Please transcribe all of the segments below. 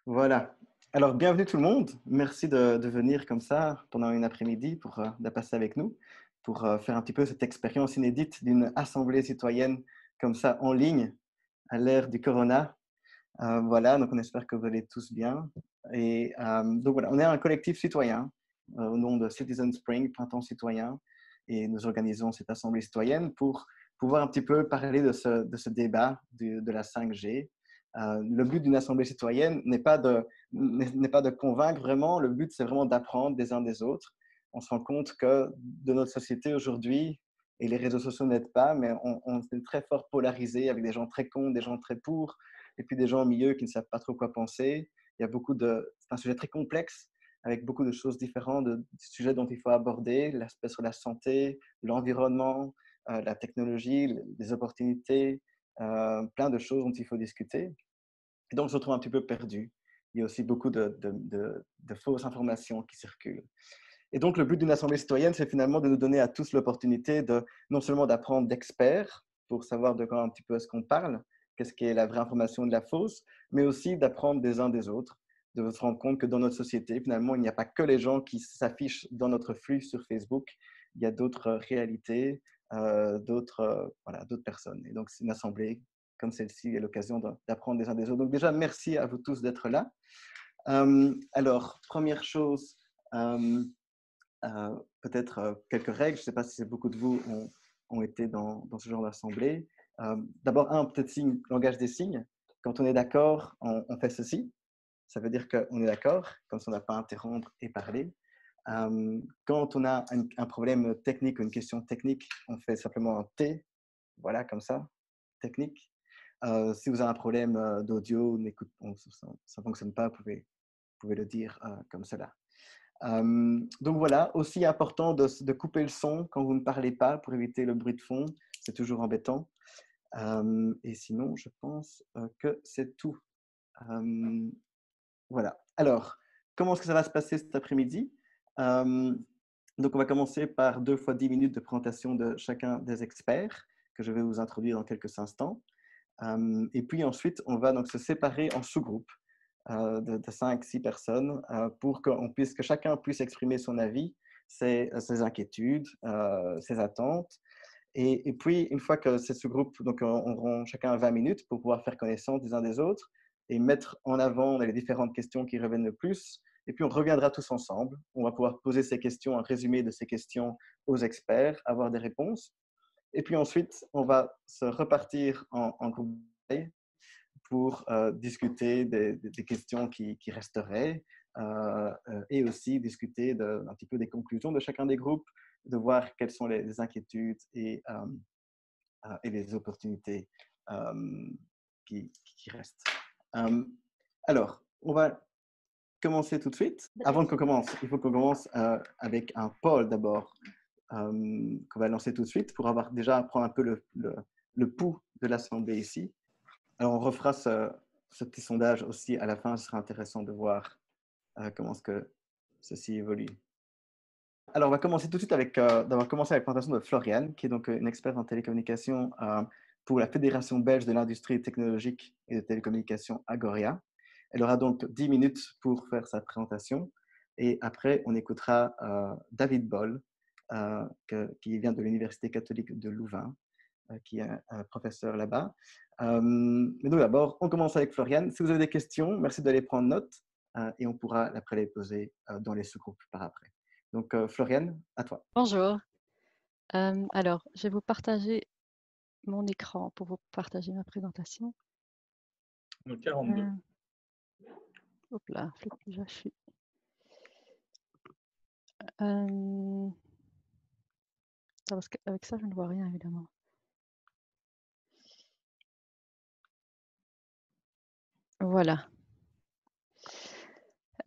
Voilà. Alors, bienvenue tout le monde. Merci de venir comme ça pendant une après-midi pour de passer avec nous, pour faire un petit peu cette expérience inédite d'une assemblée citoyenne comme ça en ligne à l'ère du corona. Voilà, donc on espère que vous allez tous bien. Et donc voilà, on est un collectif citoyen au nom de Citizen Spring, Printemps citoyen, et nous organisons cette assemblée citoyenne pour pouvoir un petit peu parler de ce débat de la 5G. Le but d'une assemblée citoyenne n'est pas de convaincre vraiment, le but c'est vraiment d'apprendre des uns des autres. On se rend compte que de notre société aujourd'hui, et les réseaux sociaux n'aident pas, mais on est très fort polarisé avec des gens très cons, des gens très pour, et puis des gens au milieu qui ne savent pas trop quoi penser. C'est un sujet très complexe avec beaucoup de choses différentes, de sujets dont il faut aborder, l'aspect sur la santé, l'environnement, la technologie, les opportunités, plein de choses dont il faut discuter. Et donc, je me trouve un petit peu perdu. Il y a aussi beaucoup de fausses informations qui circulent. Et donc, le but d'une assemblée citoyenne, c'est finalement de nous donner à tous l'opportunité de non seulement d'apprendre d'experts pour savoir de quoi un petit peu est-ce qu'on parle, qu'est-ce qui est la vraie information de la fausse, mais aussi d'apprendre des uns des autres, de se rendre compte que dans notre société, finalement, il n'y a pas que les gens qui s'affichent dans notre flux sur Facebook, il y a d'autres réalités, d'autres personnes. Et donc, c'est une assemblée comme celle-ci est l'occasion d'apprendre des uns des autres. Donc déjà, merci à vous tous d'être là. Alors, première chose, peut-être quelques règles. Je ne sais pas si beaucoup de vous ont été dans ce genre d'assemblée. D'abord, peut-être langage des signes. Quand on est d'accord, on fait ceci. Ça veut dire qu'on est d'accord, comme ça on n'a pas à interrompre et parler. Quand on a un problème technique ou une question technique, on fait simplement un T, voilà, comme ça, technique. Si vous avez un problème d'audio, ça ne fonctionne pas, vous pouvez le dire comme cela. Donc voilà, aussi important de couper le son quand vous ne parlez pas pour éviter le bruit de fond. C'est toujours embêtant. Et sinon, je pense que c'est tout. Voilà. Alors, comment est-ce que ça va se passer cet après-midi? Donc, on va commencer par 2 fois 10 minutes de présentation de chacun des experts que je vais vous introduire dans quelques instants. Et puis ensuite, on va donc se séparer en sous-groupes de 5-6 personnes pour que chacun puisse exprimer son avis, ses inquiétudes, ses attentes. Et puis, une fois que ces sous-groupes donc, auront chacun 20 minutes pour pouvoir faire connaissance des uns des autres et mettre en avant les différentes questions qui reviennent le plus. Et puis, on reviendra tous ensemble. On va pouvoir poser ces questions, un résumé de ces questions aux experts, avoir des réponses. Et puis ensuite, on va se repartir en groupe pour discuter des questions qui resteraient et aussi discuter un petit peu des conclusions de chacun des groupes, de voir quelles sont les inquiétudes et les opportunités qui restent. Alors, on va commencer tout de suite. Avant qu'on commence, il faut qu'on commence avec un poll d'abord qu'on va lancer tout de suite pour déjà prendre un peu le pouls de l'Assemblée ici. Alors, on refera ce petit sondage aussi à la fin. Ce sera intéressant de voir comment est-ce que ceci évolue. Alors, on va commencer tout de suite d'avoir commencé avec la présentation de Floriane, qui est donc une experte en télécommunications pour la Fédération belge de l'industrie technologique et de télécommunications Agoria. Elle aura donc 10 minutes pour faire sa présentation. Et après, on écoutera David Boll, qui vient de l'Université catholique de Louvain, qui est un professeur là-bas. Mais donc d'abord, on commence avec Floriane. Si vous avez des questions, merci d'aller prendre note et on pourra après les poser dans les sous-groupes par après. Donc Floriane, à toi. Bonjour. Alors, je vais vous partager mon écran pour vous partager ma présentation. Le 42. Hop là, faut que j'affiche. Parce qu'avec ça, je ne vois rien, évidemment. Voilà.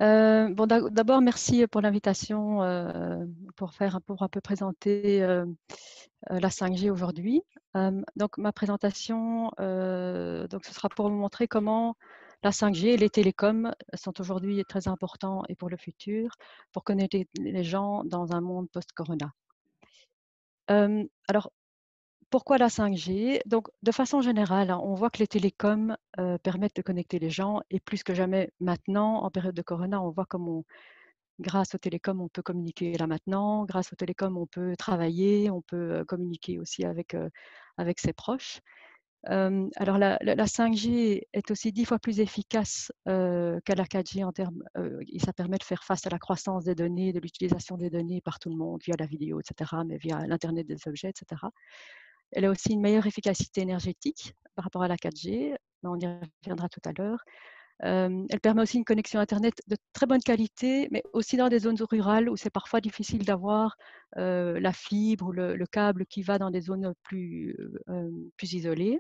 Bon, d'abord, merci pour l'invitation pour un peu présenter la 5G aujourd'hui. Donc, ma présentation, donc, ce sera pour vous montrer comment la 5G et les télécoms sont aujourd'hui très importants et pour le futur, pour connecter les gens dans un monde post-corona. Alors, pourquoi la 5G? Donc, de façon générale, hein, on voit que les télécoms permettent de connecter les gens et plus que jamais maintenant, en période de Corona, on voit comme grâce aux télécoms, on peut communiquer là maintenant. Grâce aux télécoms, on peut travailler, on peut communiquer aussi avec ses proches. Alors, la 5G est aussi 10 fois plus efficace qu'à la 4G en termes, et ça permet de faire face à la croissance des données, de l'utilisation des données par tout le monde via la vidéo, etc., mais via l'Internet des objets, etc. Elle a aussi une meilleure efficacité énergétique par rapport à la 4G, mais on y reviendra tout à l'heure. Elle permet aussi une connexion Internet de très bonne qualité, mais aussi dans des zones rurales où c'est parfois difficile d'avoir la fibre ou le câble qui va dans des zones plus isolées.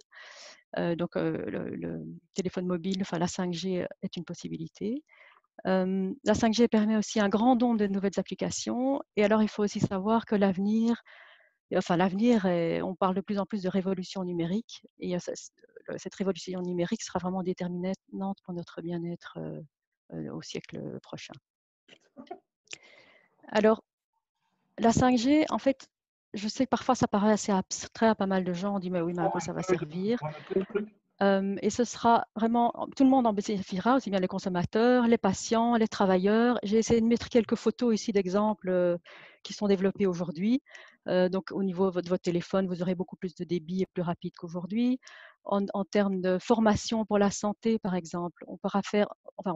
Donc, le téléphone mobile, enfin la 5G est une possibilité. La 5G permet aussi un grand nombre de nouvelles applications. Et alors, il faut aussi savoir que l'avenir, on parle de plus en plus de révolution numérique. Et cette révolution numérique sera vraiment déterminante pour notre bien-être au siècle prochain. Alors, la 5G, en fait, je sais que parfois ça paraît assez abstrait à pas mal de gens. On dit, mais oui, mais à quoi ça va servir? Et ce sera vraiment, tout le monde en bénéficiera, aussi bien les consommateurs, les patients, les travailleurs. J'ai essayé de mettre quelques photos ici d'exemples qui sont développés aujourd'hui. Donc, au niveau de votre téléphone, vous aurez beaucoup plus de débit et plus rapide qu'aujourd'hui. En termes de formation pour la santé, par exemple, on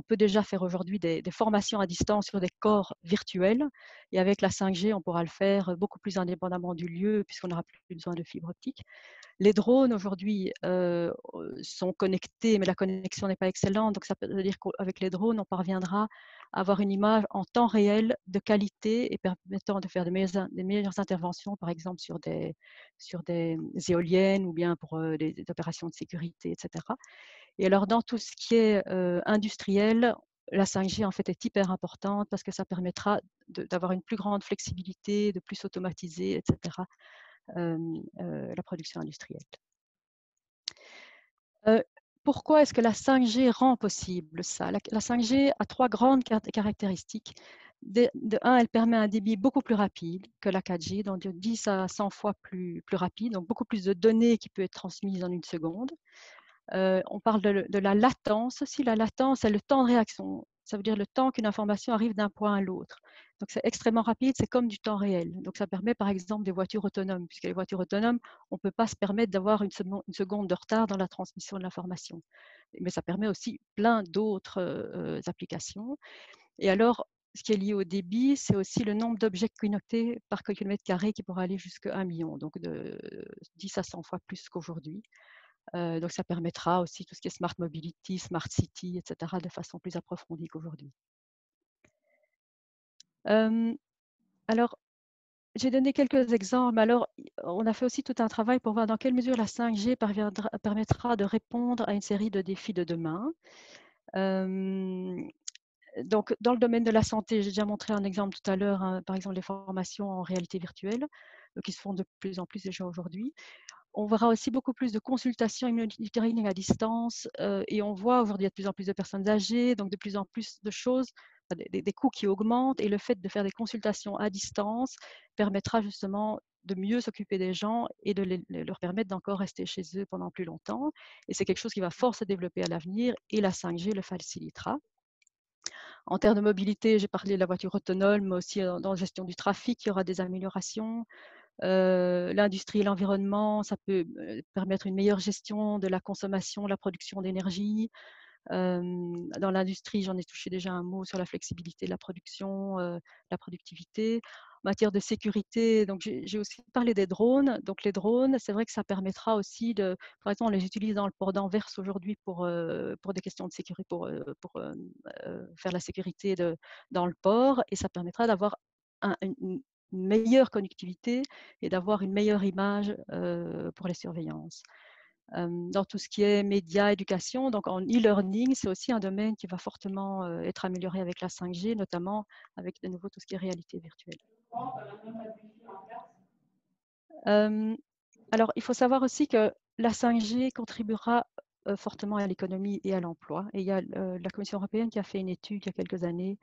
peut déjà faire aujourd'hui des formations à distance sur des corps virtuels. Et avec la 5G, on pourra le faire beaucoup plus indépendamment du lieu, puisqu'on n'aura plus besoin de fibre optique. Les drones aujourd'hui sont connectés, mais la connexion n'est pas excellente. Donc, ça veut dire qu'avec les drones, on parviendra à avoir une image en temps réel de qualité et permettant de faire des meilleures interventions, par exemple sur des éoliennes ou bien pour des opérations de sécurité, etc. Et alors, dans tout ce qui est industriel, la 5G en fait est hyper importante parce que ça permettra d'avoir une plus grande flexibilité, de plus automatiser, etc. La production industrielle. Pourquoi est-ce que la 5G rend possible ça? La 5G a 3 grandes caractéristiques. De un, elle permet un débit beaucoup plus rapide que la 4G, donc de 10 à 100 fois plus rapide, donc beaucoup plus de données qui peuvent être transmises en une seconde. On parle de la latence aussi. La latence, c'est le temps de réaction. Ça veut dire le temps qu'une information arrive d'un point à l'autre. Donc, c'est extrêmement rapide, c'est comme du temps réel. Donc, ça permet par exemple des voitures autonomes, puisque les voitures autonomes, on ne peut pas se permettre d'avoir une seconde de retard dans la transmission de l'information. Mais ça permet aussi plein d'autres applications. Et alors, ce qui est lié au débit, c'est aussi le nombre d'objets connectés par kilomètre carré qui pourra aller jusqu'à 1 million, donc de 10 à 100 fois plus qu'aujourd'hui. Donc, ça permettra aussi tout ce qui est smart mobility, smart city, etc., de façon plus approfondie qu'aujourd'hui. Alors, j'ai donné quelques exemples. Alors, on a fait aussi tout un travail pour voir dans quelle mesure la 5G permettra de répondre à une série de défis de demain. Donc, dans le domaine de la santé, j'ai déjà montré un exemple tout à l'heure, hein, par exemple les formations en réalité virtuelle, qui se font de plus en plus déjà aujourd'hui. On verra aussi beaucoup plus de consultations et monitoring à distance et on voit aujourd'hui de plus en plus de personnes âgées, donc de plus en plus de choses, des coûts qui augmentent et le fait de faire des consultations à distance permettra justement de mieux s'occuper des gens et de leur permettre d'encore rester chez eux pendant plus longtemps. Et c'est quelque chose qui va fort se développer à l'avenir et la 5G le facilitera. En termes de mobilité, j'ai parlé de la voiture autonome, mais aussi dans la gestion du trafic, il y aura des améliorations. L'industrie et l'environnement, ça peut permettre une meilleure gestion de la consommation, la production d'énergie. Dans l'industrie, j'en ai touché déjà un mot sur la flexibilité de la production, la productivité. En matière de sécurité, donc j'ai aussi parlé des drones. Donc les drones, c'est vrai que ça permettra aussi de, par exemple, on les utilise dans le port d'Anvers aujourd'hui pour des questions de sécurité, pour faire la sécurité dans le port, et ça permettra d'avoir une meilleure connectivité et d'avoir une meilleure image pour les surveillances. Dans tout ce qui est médias, éducation, donc en e-learning, c'est aussi un domaine qui va fortement être amélioré avec la 5G, notamment avec de nouveau tout ce qui est réalité virtuelle. Alors, il faut savoir aussi que la 5G contribuera fortement à l'économie et à l'emploi. Et il y a la Commission européenne qui a fait une étude il y a quelques années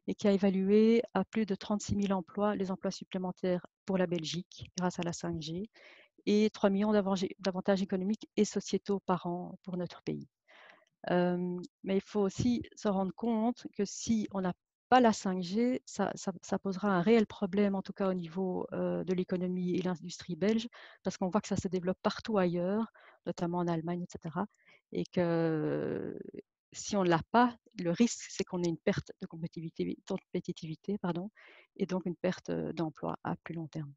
et qui a évalué à plus de 36 000 emplois les emplois supplémentaires pour la Belgique grâce à la 5G. et 3 millions d'avantages économiques et sociétaux par an pour notre pays. Mais il faut aussi se rendre compte que si on n'a pas la 5G, ça posera un réel problème, en tout cas au niveau de l'économie et l'industrie belge, parce qu'on voit que ça se développe partout ailleurs, notamment en Allemagne, etc. Et que si on ne l'a pas, le risque, c'est qu'on ait une perte de compétitivité, pardon, et donc une perte d'emploi à plus long terme.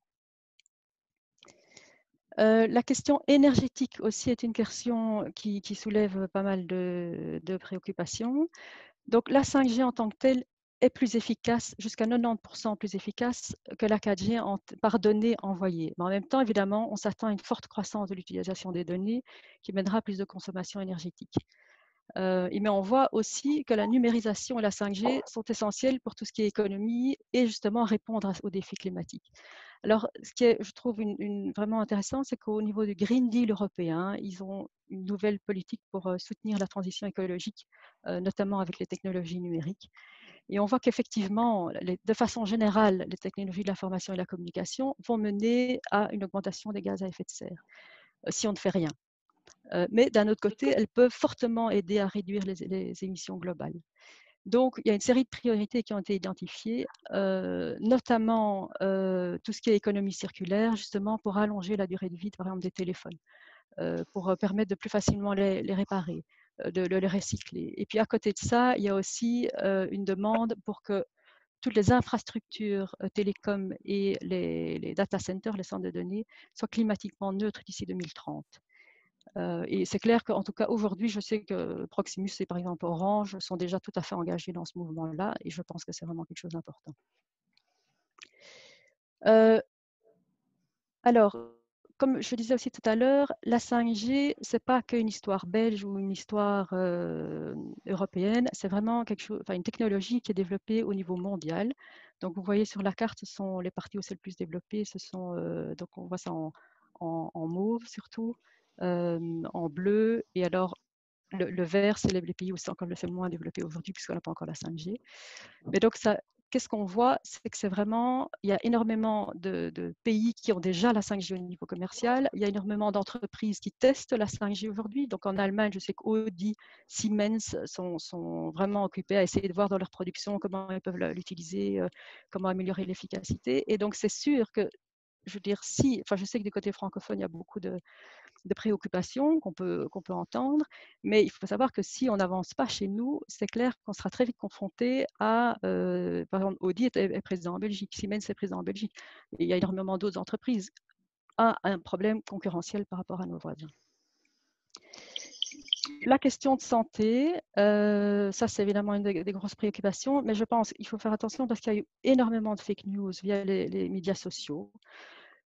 La question énergétique aussi est une question qui soulève pas mal de préoccupations. Donc la 5G en tant que telle est plus efficace, jusqu'à 90% plus efficace que la 4G par données envoyées. Mais en même temps, évidemment, on s'attend à une forte croissance de l'utilisation des données qui mènera à plus de consommation énergétique. Mais on voit aussi que la numérisation et la 5G sont essentielles pour tout ce qui est économie et justement répondre aux défis climatiques. Alors, ce qui est, je trouve, vraiment intéressant, c'est qu'au niveau du Green Deal européen, ils ont une nouvelle politique pour soutenir la transition écologique, notamment avec les technologies numériques. Et on voit qu'effectivement, de façon générale, les technologies de l'information et de la communication vont mener à une augmentation des gaz à effet de serre, si on ne fait rien. Mais d'un autre côté, elles peuvent fortement aider à réduire les émissions globales. Donc, il y a une série de priorités qui ont été identifiées, notamment tout ce qui est économie circulaire, justement pour allonger la durée de vie, par exemple, des téléphones, pour permettre de plus facilement les réparer, de les recycler. Et puis, à côté de ça, il y a aussi une demande pour que toutes les infrastructures télécom et les data centers, les centres de données, soient climatiquement neutres d'ici 2030. Et c'est clair qu'en tout cas, aujourd'hui, je sais que Proximus et par exemple Orange sont déjà tout à fait engagés dans ce mouvement-là et je pense que c'est vraiment quelque chose d'important. Alors, comme je disais aussi tout à l'heure, la 5G, ce n'est pas qu'une histoire belge ou une histoire européenne, c'est vraiment quelque chose, une technologie qui est développée au niveau mondial. Donc, vous voyez sur la carte, ce sont les parties où c'est le plus développé. Ce sont, donc, on voit ça en mauve surtout, en bleu. Et alors, le vert, c'est les pays où c'est encore le moins développé aujourd'hui, puisqu'on n'a pas encore la 5G. Mais donc, qu'est-ce qu'on voit? C'est que c'est vraiment, il y a énormément de pays qui ont déjà la 5G au niveau commercial. Il y a énormément d'entreprises qui testent la 5G aujourd'hui. Donc, en Allemagne, je sais qu'Audi, Siemens sont vraiment occupés à essayer de voir dans leur production comment ils peuvent l'utiliser, comment améliorer l'efficacité. Et donc, c'est sûr que, je veux dire, je sais que du côté francophone, il y a beaucoup de préoccupations qu'on peut entendre, mais il faut savoir que si on n'avance pas chez nous, c'est clair qu'on sera très vite confronté à, par exemple, Audi est présent en Belgique, Siemens est présent en Belgique, et il y a énormément d'autres entreprises, un problème concurrentiel par rapport à nos voisins. La question de santé, ça c'est évidemment une des grosses préoccupations, mais je pense qu'il faut faire attention parce qu'il y a eu énormément de fake news via les médias sociaux.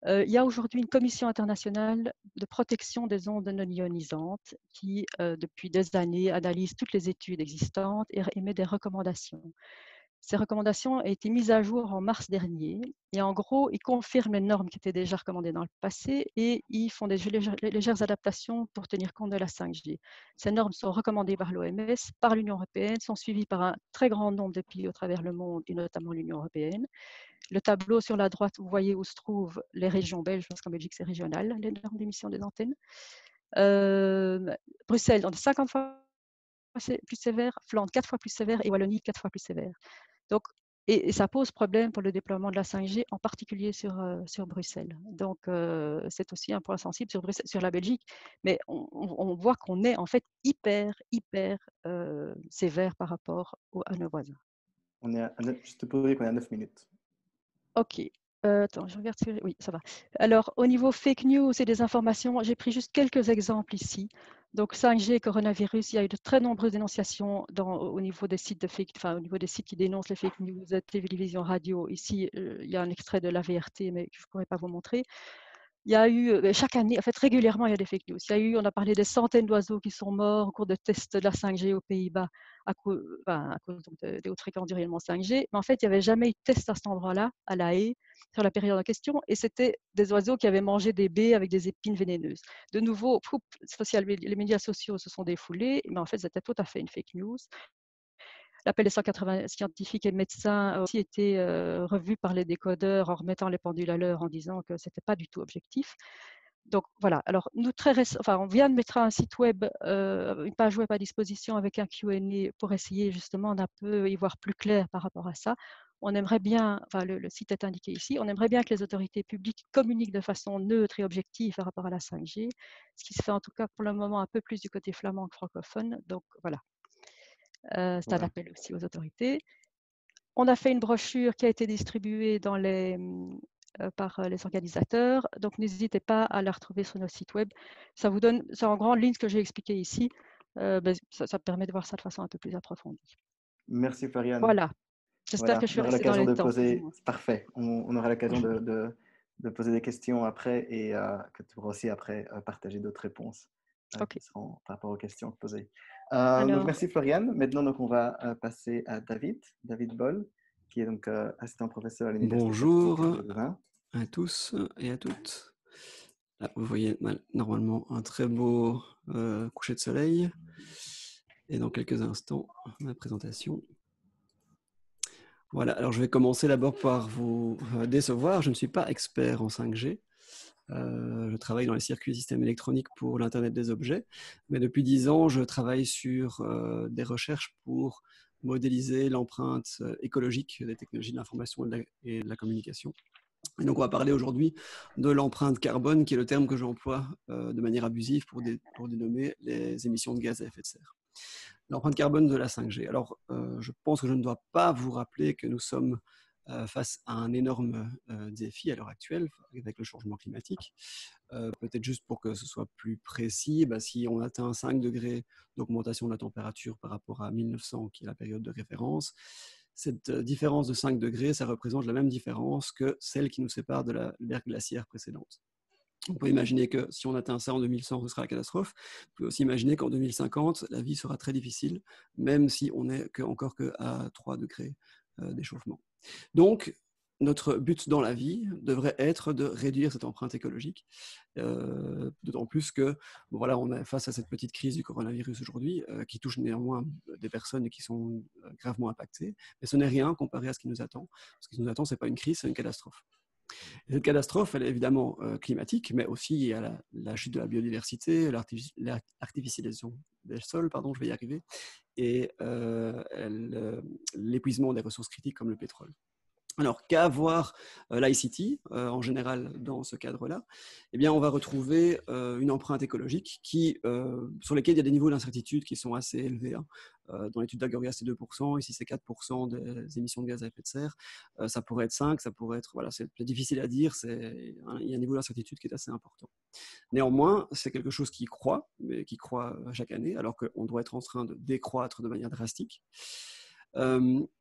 Il y a aujourd'hui une commission internationale de protection des ondes non ionisantes qui, depuis des années, analyse toutes les études existantes et émet des recommandations. Ces recommandations ont été mises à jour en mars dernier et en gros, ils confirment les normes qui étaient déjà recommandées dans le passé et ils font des légères adaptations pour tenir compte de la 5G. Ces normes sont recommandées par l'OMS, par l'Union européenne, sont suivies par un très grand nombre de pays au travers le monde et notamment l'Union européenne. Le tableau sur la droite, vous voyez où se trouvent les régions belges, parce qu'en Belgique, c'est régional, les normes d'émission des antennes. Bruxelles, on est 50 fois plus sévère, Flandre 4 fois plus sévère et Wallonie 4 fois plus sévère. Donc, et ça pose problème pour le déploiement de la 5G, en particulier sur Bruxelles. Donc, c'est aussi un point sensible sur la Belgique, mais on voit qu'on est en fait hyper sévère par rapport à nos voisins. On est juste pour dire qu'on est à 9 minutes. Ok. Attends, je regarde. Oui, ça va. Alors, au niveau fake news et des informations, j'ai pris juste quelques exemples ici. Donc, 5G, coronavirus, il y a eu de très nombreuses dénonciations au niveau des sites au niveau des sites qui dénoncent les fake news, télévision, radio. Ici, il y a un extrait de l'AVRT, mais je ne pourrais pas vous montrer. Il y a eu, chaque année, en fait, régulièrement, il y a des fake news. On a parlé des centaines d'oiseaux qui sont morts au cours de tests de la 5G aux Pays-Bas à cause des hautes fréquences du rayonnement 5G. Mais en fait, il n'y avait jamais eu de test à cet endroit-là, à La Haye, sur la période en question. Et c'était des oiseaux qui avaient mangé des baies avec des épines vénéneuses. De nouveau, les médias sociaux se sont défoulés, mais en fait, c'était tout à fait une fake news. L'appel des 180 scientifiques et médecins a aussi été revu par les décodeurs en remettant les pendules à l'heure en disant que ce n'était pas du tout objectif. Donc voilà, alors nous on vient de mettre un site web, une page web à disposition avec un Q&A pour essayer justement d'un peu y voir plus clair par rapport à ça. On aimerait bien, le site est indiqué ici, on aimerait bien que les autorités publiques communiquent de façon neutre et objective par rapport à la 5G, ce qui se fait en tout cas pour le moment un peu plus du côté flamand que francophone. Donc voilà, c'est un appel aussi aux autorités. On a fait une brochure qui a été distribuée par les organisateurs. Donc, n'hésitez pas à la retrouver sur nos sites web. Ça vous donne, c'est en grande ligne ce que j'ai expliqué ici. Ça permet de voir ça de façon un peu plus approfondie. Merci, Floriane. Voilà. J'espère que je suis On aura restée dans l'occasion les de temps. poser. C'est parfait. On aura l'occasion de poser des questions après et que tu pourras aussi après partager d'autres réponses qui seront par rapport aux questions posées. Donc, merci, Floriane. Maintenant, donc, on va passer à David Boll, qui est donc assistant professeur à l'Université Bonjour catholique de Louvain. À tous et à toutes. Là, vous voyez normalement un très beau coucher de soleil. Et dans quelques instants, ma présentation. Voilà, alors je vais commencer d'abord par vous décevoir. Je ne suis pas expert en 5G. Je travaille dans les circuits et systèmes électroniques pour l'Internet des objets. Mais depuis 10 ans, je travaille sur des recherches pour modéliser l'empreinte écologique des technologies de l'information et de la communication. Et donc, on va parler aujourd'hui de l'empreinte carbone, qui est le terme que j'emploie de manière abusive pour dénommer les émissions de gaz à effet de serre. L'empreinte carbone de la 5G. Alors, je pense que je ne dois pas vous rappeler que nous sommes face à un énorme défi à l'heure actuelle avec le changement climatique. Peut-être juste pour que ce soit plus précis, si on atteint 5 degrés d'augmentation de la température par rapport à 1900, qui est la période de référence, cette différence de 5 degrés, ça représente la même différence que celle qui nous sépare de l'ère glaciaire précédente. On peut imaginer que si on atteint ça en 2100, ce sera la catastrophe. Vous pouvez aussi imaginer qu'en 2050, la vie sera très difficile, même si on n'est encore qu'à 3 degrés d'échauffement. Donc, notre but dans la vie devrait être de réduire cette empreinte écologique, d'autant plus que voilà, on est face à cette petite crise du coronavirus aujourd'hui, qui touche néanmoins des personnes qui sont gravement impactées, mais ce n'est rien comparé à ce qui nous attend. Ce qui nous attend, ce n'est pas une crise, c'est une catastrophe. Et cette catastrophe, elle est évidemment climatique, mais aussi il y a la chute de la biodiversité, l'artificialisation des sols, je vais y arriver, et l'épuisement des ressources critiques comme le pétrole. Alors, qu'à voir l'ICT en général dans ce cadre-là? Eh bien, on va retrouver une empreinte écologique sur laquelle il y a des niveaux d'incertitude qui sont assez élevés. Dans l'étude d'Agoria, c'est 2%, ici c'est 4% des émissions de gaz à effet de serre. Ça pourrait être 5, ça pourrait être... Voilà, c'est difficile à dire, il y a un niveau d'incertitude qui est assez important. Néanmoins, c'est quelque chose qui croît chaque année, alors qu'on doit être en train de décroître de manière drastique.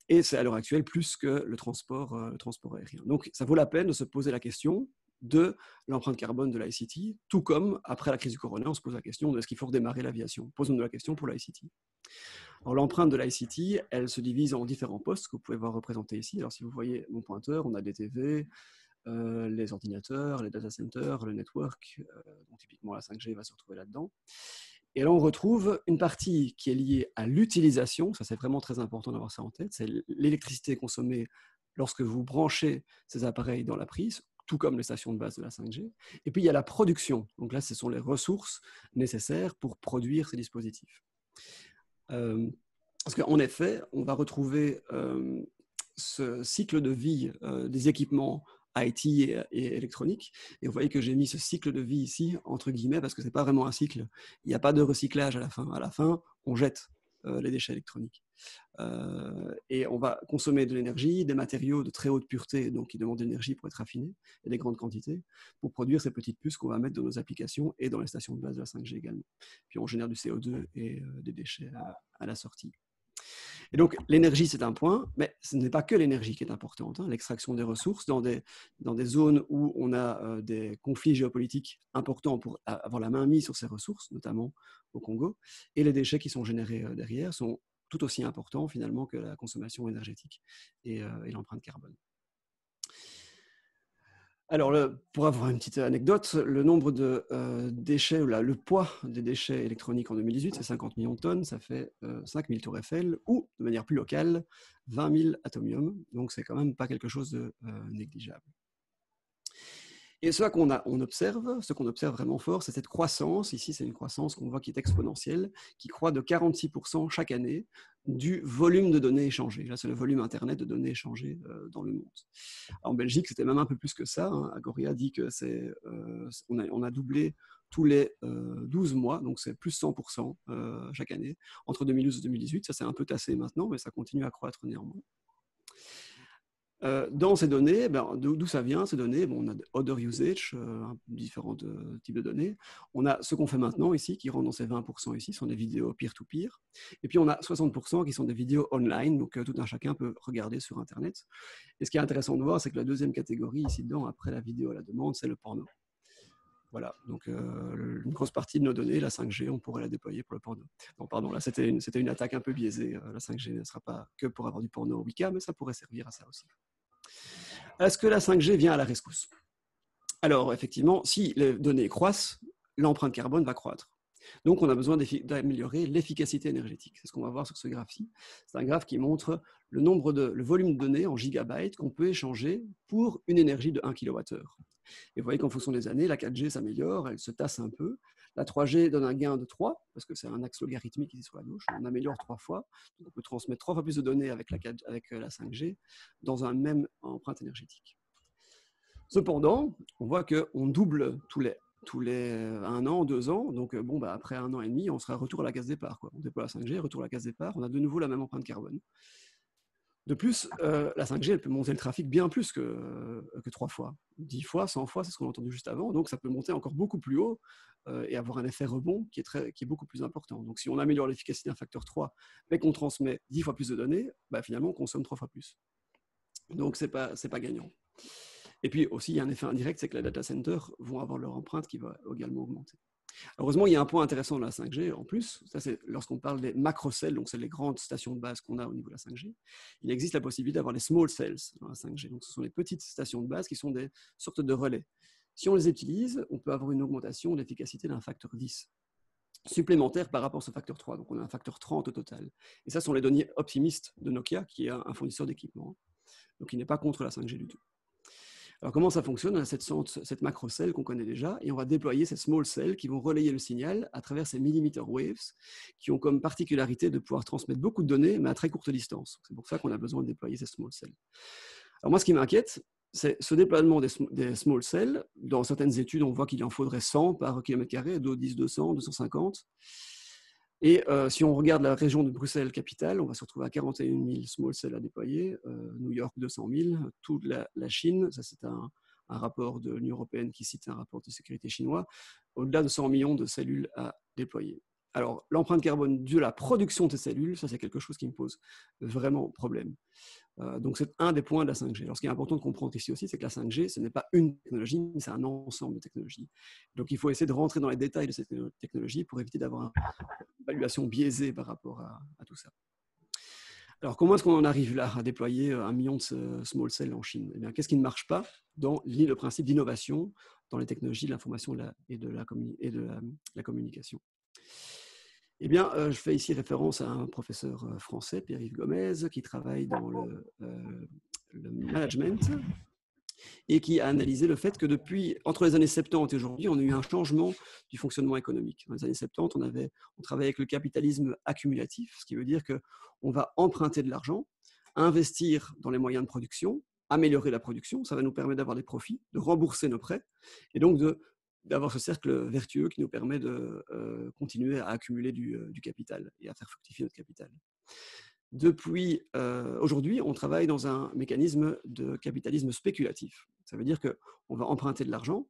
Et c'est à l'heure actuelle plus que le transport aérien. Donc, ça vaut la peine de se poser la question de l'empreinte carbone de l'ICT, tout comme après la crise du corona, on se pose la question de est-ce qu'il faut redémarrer l'aviation. Posons-nous la question pour l'ICT. Alors, l'empreinte de l'ICT, elle se divise en différents postes que vous pouvez voir représentés ici. Alors, si vous voyez mon pointeur, on a des TV, les ordinateurs, les data centers, le network, donc typiquement la 5G va se retrouver là-dedans. Et là, on retrouve une partie qui est liée à l'utilisation, ça c'est vraiment très important d'avoir ça en tête, c'est l'électricité consommée lorsque vous branchez ces appareils dans la prise, tout comme les stations de base de la 5G. Et puis il y a la production, donc là ce sont les ressources nécessaires pour produire ces dispositifs. Parce qu'en effet, on va retrouver ce cycle de vie des équipements IT et électronique. Et vous voyez que j'ai mis ce cycle de vie ici, entre guillemets, parce que ce n'est pas vraiment un cycle. Il n'y a pas de recyclage à la fin. À la fin, on jette les déchets électroniques. Et on va consommer de l'énergie, des matériaux de très haute pureté, donc qui demandent de l'énergie pour être affinés, et des grandes quantités, pour produire ces petites puces qu'on va mettre dans nos applications et dans les stations de base de la 5G également. Puis on génère du CO2 et des déchets à la sortie. Et donc, l'énergie, c'est un point, mais ce n'est pas que l'énergie qui est importante. L'extraction des ressources dans des zones où on a des conflits géopolitiques importants pour avoir la main mise sur ces ressources, notamment au Congo, et les déchets qui sont générés derrière sont tout aussi importants finalement que la consommation énergétique et l'empreinte carbone. Alors, pour avoir une petite anecdote, le nombre de déchets, le poids des déchets électroniques en 2018, c'est 50 millions de tonnes, ça fait 5 000 tours Eiffel, ou, de manière plus locale, 20 000 atomiums, donc c'est quand même pas quelque chose de négligeable. Et ce qu'on observe vraiment fort, c'est cette croissance. Ici, c'est une croissance qu'on voit qui est exponentielle, qui croît de 46% chaque année du volume de données échangées. Là, c'est le volume Internet de données échangées dans le monde. En Belgique, c'était même un peu plus que ça. Agoria dit que on a doublé tous les 12 mois, donc c'est plus 100% chaque année, entre 2012 et 2018. Ça, c'est un peu tassé maintenant, mais ça continue à croître néanmoins. Dans ces données, d'où ça vient ces données? On a other usage, différents types de données. On a ce qu'on fait maintenant ici, qui rentre dans ces 20% ici, sont des vidéos peer-to-peer. Et puis on a 60% qui sont des vidéos online, donc tout un chacun peut regarder sur Internet. Et ce qui est intéressant de voir, c'est que la deuxième catégorie ici dedans, après la vidéo à la demande, c'est le porno. Voilà, donc une grosse partie de nos données, la 5G, on pourrait la déployer pour le porno. Non, pardon, là c'était une attaque un peu biaisée. La 5G ne sera pas que pour avoir du porno au Wicca, mais ça pourrait servir à ça aussi. Est-ce que la 5G vient à la rescousse? Alors, effectivement, si les données croissent, l'empreinte carbone va croître. Donc, on a besoin d'améliorer l'efficacité énergétique. C'est ce qu'on va voir sur ce graphe-ci. C'est un graphe qui montre le volume de données en gigabytes qu'on peut échanger pour une énergie de 1 kWh. Et vous voyez qu'en fonction des années, la 4G s'améliore, elle se tasse un peu. La 3G donne un gain de 3, parce que c'est un axe logarithmique ici sur la gauche. On améliore 3 fois. Donc on peut transmettre 3 fois plus de données avec la 5G dans un même empreinte énergétique. Cependant, on voit qu'on double tous les 1 an, 2 ans. Donc après 1 an et demi, on sera retour à la case départ. On déploie la 5G, retour à la case départ. On a de nouveau la même empreinte carbone. De plus, la 5G, elle peut monter le trafic bien plus que 3 fois. 10 fois, 100 fois, c'est ce qu'on a entendu juste avant. Donc, ça peut monter encore beaucoup plus haut et avoir un effet rebond qui est beaucoup plus important. Donc, si on améliore l'efficacité d'un facteur 3, mais qu'on transmet 10 fois plus de données, finalement, on consomme 3 fois plus. Donc, c'est pas gagnant. Et puis aussi, il y a un effet indirect, c'est que les data centers vont avoir leur empreinte qui va également augmenter. Heureusement, il y a un point intéressant dans la 5G en plus, ça c'est lorsqu'on parle des macro-cells, donc c'est les grandes stations de base qu'on a au niveau de la 5G, il existe la possibilité d'avoir les small cells dans la 5G, donc ce sont les petites stations de base qui sont des sortes de relais. Si on les utilise, on peut avoir une augmentation de l'efficacité d'un facteur 10 supplémentaire par rapport à ce facteur 3, donc on a un facteur 30 au total. Et ça, ce sont les données optimistes de Nokia, qui est un fournisseur d'équipement, donc il n'est pas contre la 5G du tout. Alors, comment ça fonctionne? On a cette macro-cell qu'on connaît déjà, et on va déployer ces small cells qui vont relayer le signal à travers ces millimeter waves, qui ont comme particularité de pouvoir transmettre beaucoup de données, mais à très courte distance. C'est pour ça qu'on a besoin de déployer ces small cells. Alors moi, ce qui m'inquiète, c'est ce déploiement des small cells. Dans certaines études, on voit qu'il en faudrait 100 par kilomètre carré, d'autres disent 200, 250. Et si on regarde la région de Bruxelles-Capitale, on va se retrouver à 41 000 small cells à déployer, New York 200 000, toute la Chine, ça c'est un rapport de l'Union européenne qui cite un rapport de sécurité chinois, au-delà de 100 millions de cellules à déployer. Alors l'empreinte carbone de la production de ces cellules, ça c'est quelque chose qui me pose vraiment problème. Donc c'est un des points de la 5G. Alors ce qui est important de comprendre ici aussi, c'est que la 5G, ce n'est pas une technologie, mais c'est un ensemble de technologies. Donc il faut essayer de rentrer dans les détails de cette technologie pour éviter d'avoir une évaluation biaisée par rapport à tout ça. Alors comment est-ce qu'on en arrive là à déployer 1 million de small cells en Chine? Eh bien, qu'est-ce qui ne marche pas dans le principe d'innovation dans les technologies de l'information et de la communication? Eh bien, je fais ici référence à un professeur français, Pierre-Yves Gomez, qui travaille dans le management et qui a analysé le fait que entre les années 70 et aujourd'hui, on a eu un changement du fonctionnement économique. Dans les années 70, on travaillait avec le capitalisme accumulatif, ce qui veut dire qu'on va emprunter de l'argent, investir dans les moyens de production, améliorer la production, ça va nous permettre d'avoir des profits, de rembourser nos prêts et donc d'avoir ce cercle vertueux qui nous permet de continuer à accumuler du capital et à faire fructifier notre capital. Depuis aujourd'hui, on travaille dans un mécanisme de capitalisme spéculatif. Ça veut dire qu'on va emprunter de l'argent,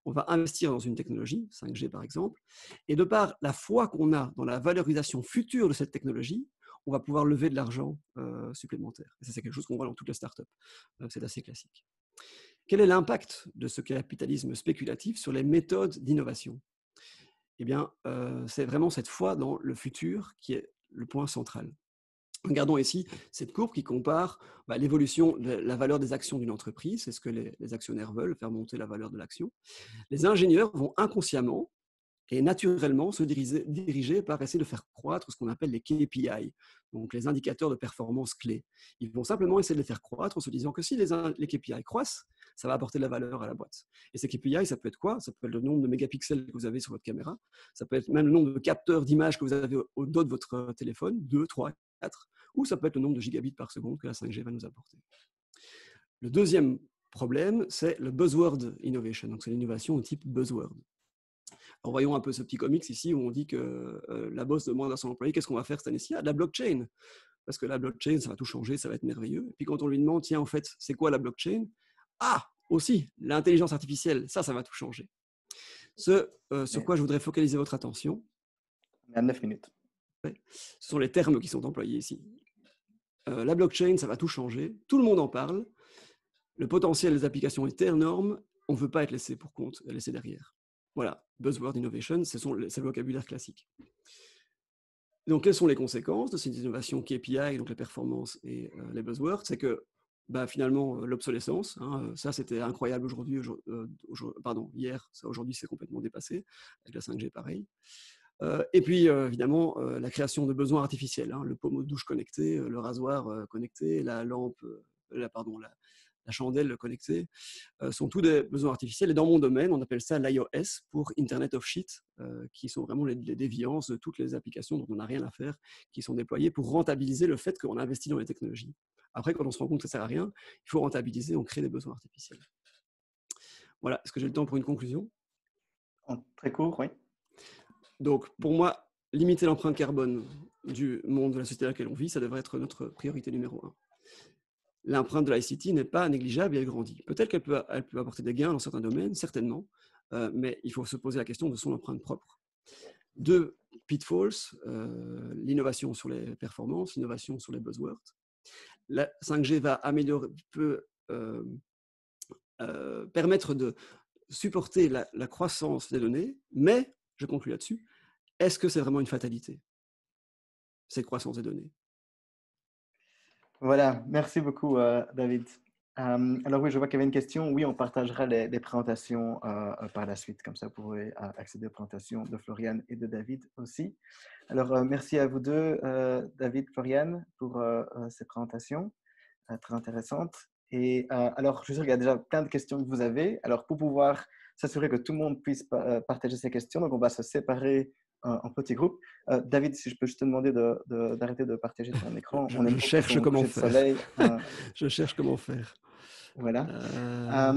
on va investir dans une technologie, 5G par exemple, et de par la foi qu'on a dans la valorisation future de cette technologie, on va pouvoir lever de l'argent supplémentaire. Et ça, c'est quelque chose qu'on voit dans toutes les startups. C'est assez classique. Quel est l'impact de ce capitalisme spéculatif sur les méthodes d'innovation? Eh bien, c'est vraiment cette foi dans le futur qui est le point central. Regardons ici cette courbe qui compare l'évolution de la valeur des actions d'une entreprise, c'est ce que les actionnaires veulent, faire monter la valeur de l'action. Les ingénieurs vont inconsciemment et naturellement se diriger par essayer de faire croître ce qu'on appelle les KPI, donc les indicateurs de performance clés. Ils vont simplement essayer de les faire croître en se disant que si les KPI croissent, ça va apporter de la valeur à la boîte. Et ces KPI, ça peut être quoi? Ça peut être le nombre de mégapixels que vous avez sur votre caméra, ça peut être même le nombre de capteurs d'images que vous avez au dos de votre téléphone, 2, 3, 4, ou ça peut être le nombre de gigabits par seconde que la 5G va nous apporter. Le deuxième problème, c'est le buzzword innovation, donc c'est l'innovation au type buzzword. Alors voyons un peu ce petit comics ici où on dit que la boss demande à son employé qu'est-ce qu'on va faire cette année-ci? Ah, de la blockchain, parce que la blockchain, ça va tout changer, ça va être merveilleux. Et puis quand on lui demande, tiens, en fait, c'est quoi la blockchain? Ah, aussi, l'intelligence artificielle, ça va tout changer. Sur quoi je voudrais focaliser votre attention, à 9 minutes. Ce sont les termes qui sont employés ici. La blockchain, ça va tout changer, tout le monde en parle, le potentiel des applications est énorme, on ne veut pas être laissé pour compte, laissé derrière. Voilà, buzzword innovation, c'est le vocabulaire classique. Donc, quelles sont les conséquences de ces innovations KPI, donc les performances et les buzzwords? C'est que finalement, l'obsolescence, ça c'était incroyable hier, ça aujourd'hui c'est complètement dépassé, avec la 5G pareil. Et puis évidemment, la création de besoins artificiels, le pommeau de douche connecté, le rasoir connecté, la chandelle connectée, sont tous des besoins artificiels. Et dans mon domaine, on appelle ça l'IOS pour Internet of Shit, qui sont vraiment les déviances de toutes les applications dont on n'a rien à faire, qui sont déployées pour rentabiliser le fait qu'on a investi dans les technologies. Après, quand on se rend compte que ça ne sert à rien, il faut rentabiliser, on crée des besoins artificiels. Voilà, est-ce que j'ai le temps pour une conclusion? Très court, oui. Donc, pour moi, limiter l'empreinte carbone du monde, de la société dans laquelle on vit, ça devrait être notre priorité numéro 1. L'empreinte de l'ICT n'est pas négligeable et elle grandit. Peut-être qu'elle peut apporter des gains dans certains domaines, certainement, mais il faut se poser la question de son empreinte propre. 2 pitfalls, l'innovation sur les performances, l'innovation sur les buzzwords. La 5G peut permettre de supporter la croissance des données, mais, je conclue là-dessus, est-ce que c'est vraiment une fatalité, cette croissance des données? Voilà, merci beaucoup, David. Alors oui, je vois qu'il y avait une question. Oui, on partagera les présentations par la suite, comme ça vous pourrez accéder aux présentations de Florian et de David aussi. Alors, merci à vous deux, David, Florian, pour ces présentations très intéressantes. Et alors, je suis sûr qu'il y a déjà plein de questions que vous avez. Alors, pour pouvoir s'assurer que tout le monde puisse partager ces questions, donc on va se séparer en petits groupes. David, si je peux juste te demander d'arrêter de partager ton écran. Je cherche comment faire. Je cherche comment faire. Voilà.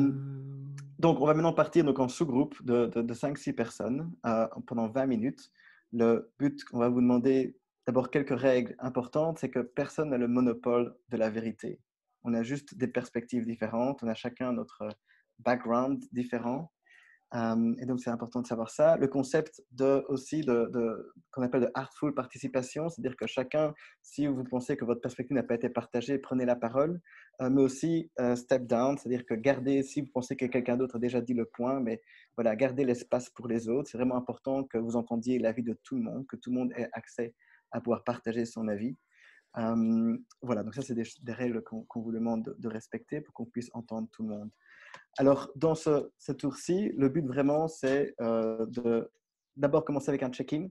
Donc, on va maintenant partir donc, en sous-groupe de 5-6 personnes pendant 20 minutes. Le but qu'on va vous demander, d'abord quelques règles importantes, c'est que personne n'a le monopole de la vérité. On a juste des perspectives différentes, on a chacun notre background différent. Et donc, c'est important de savoir ça. Le concept qu'on appelle de artful participation, c'est-à-dire que chacun, si vous pensez que votre perspective n'a pas été partagée, prenez la parole, mais aussi step down, c'est-à-dire que gardez, si vous pensez que quelqu'un d'autre a déjà dit le point, mais voilà, gardez l'espace pour les autres. C'est vraiment important que vous entendiez l'avis de tout le monde, que tout le monde ait accès à pouvoir partager son avis. Voilà, donc ça, c'est des règles qu'on vous demande de respecter pour qu'on puisse entendre tout le monde. Alors, dans ce tour-ci, le but vraiment, c'est d'abord commencer avec un check-in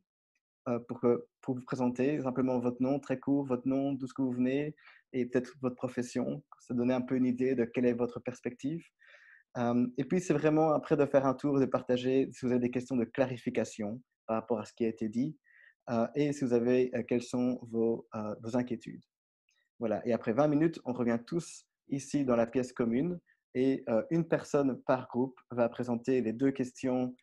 pour vous présenter simplement votre nom, très court, votre nom, d'où ce que vous venez et peut-être votre profession, se donner un peu une idée de quelle est votre perspective. Et puis, c'est vraiment après de faire un tour, de partager si vous avez des questions de clarification par rapport à ce qui a été dit et si vous avez quelles sont vos inquiétudes. Voilà. Et après 20 minutes, on revient tous ici dans la pièce commune et une personne par groupe va présenter les 2 questions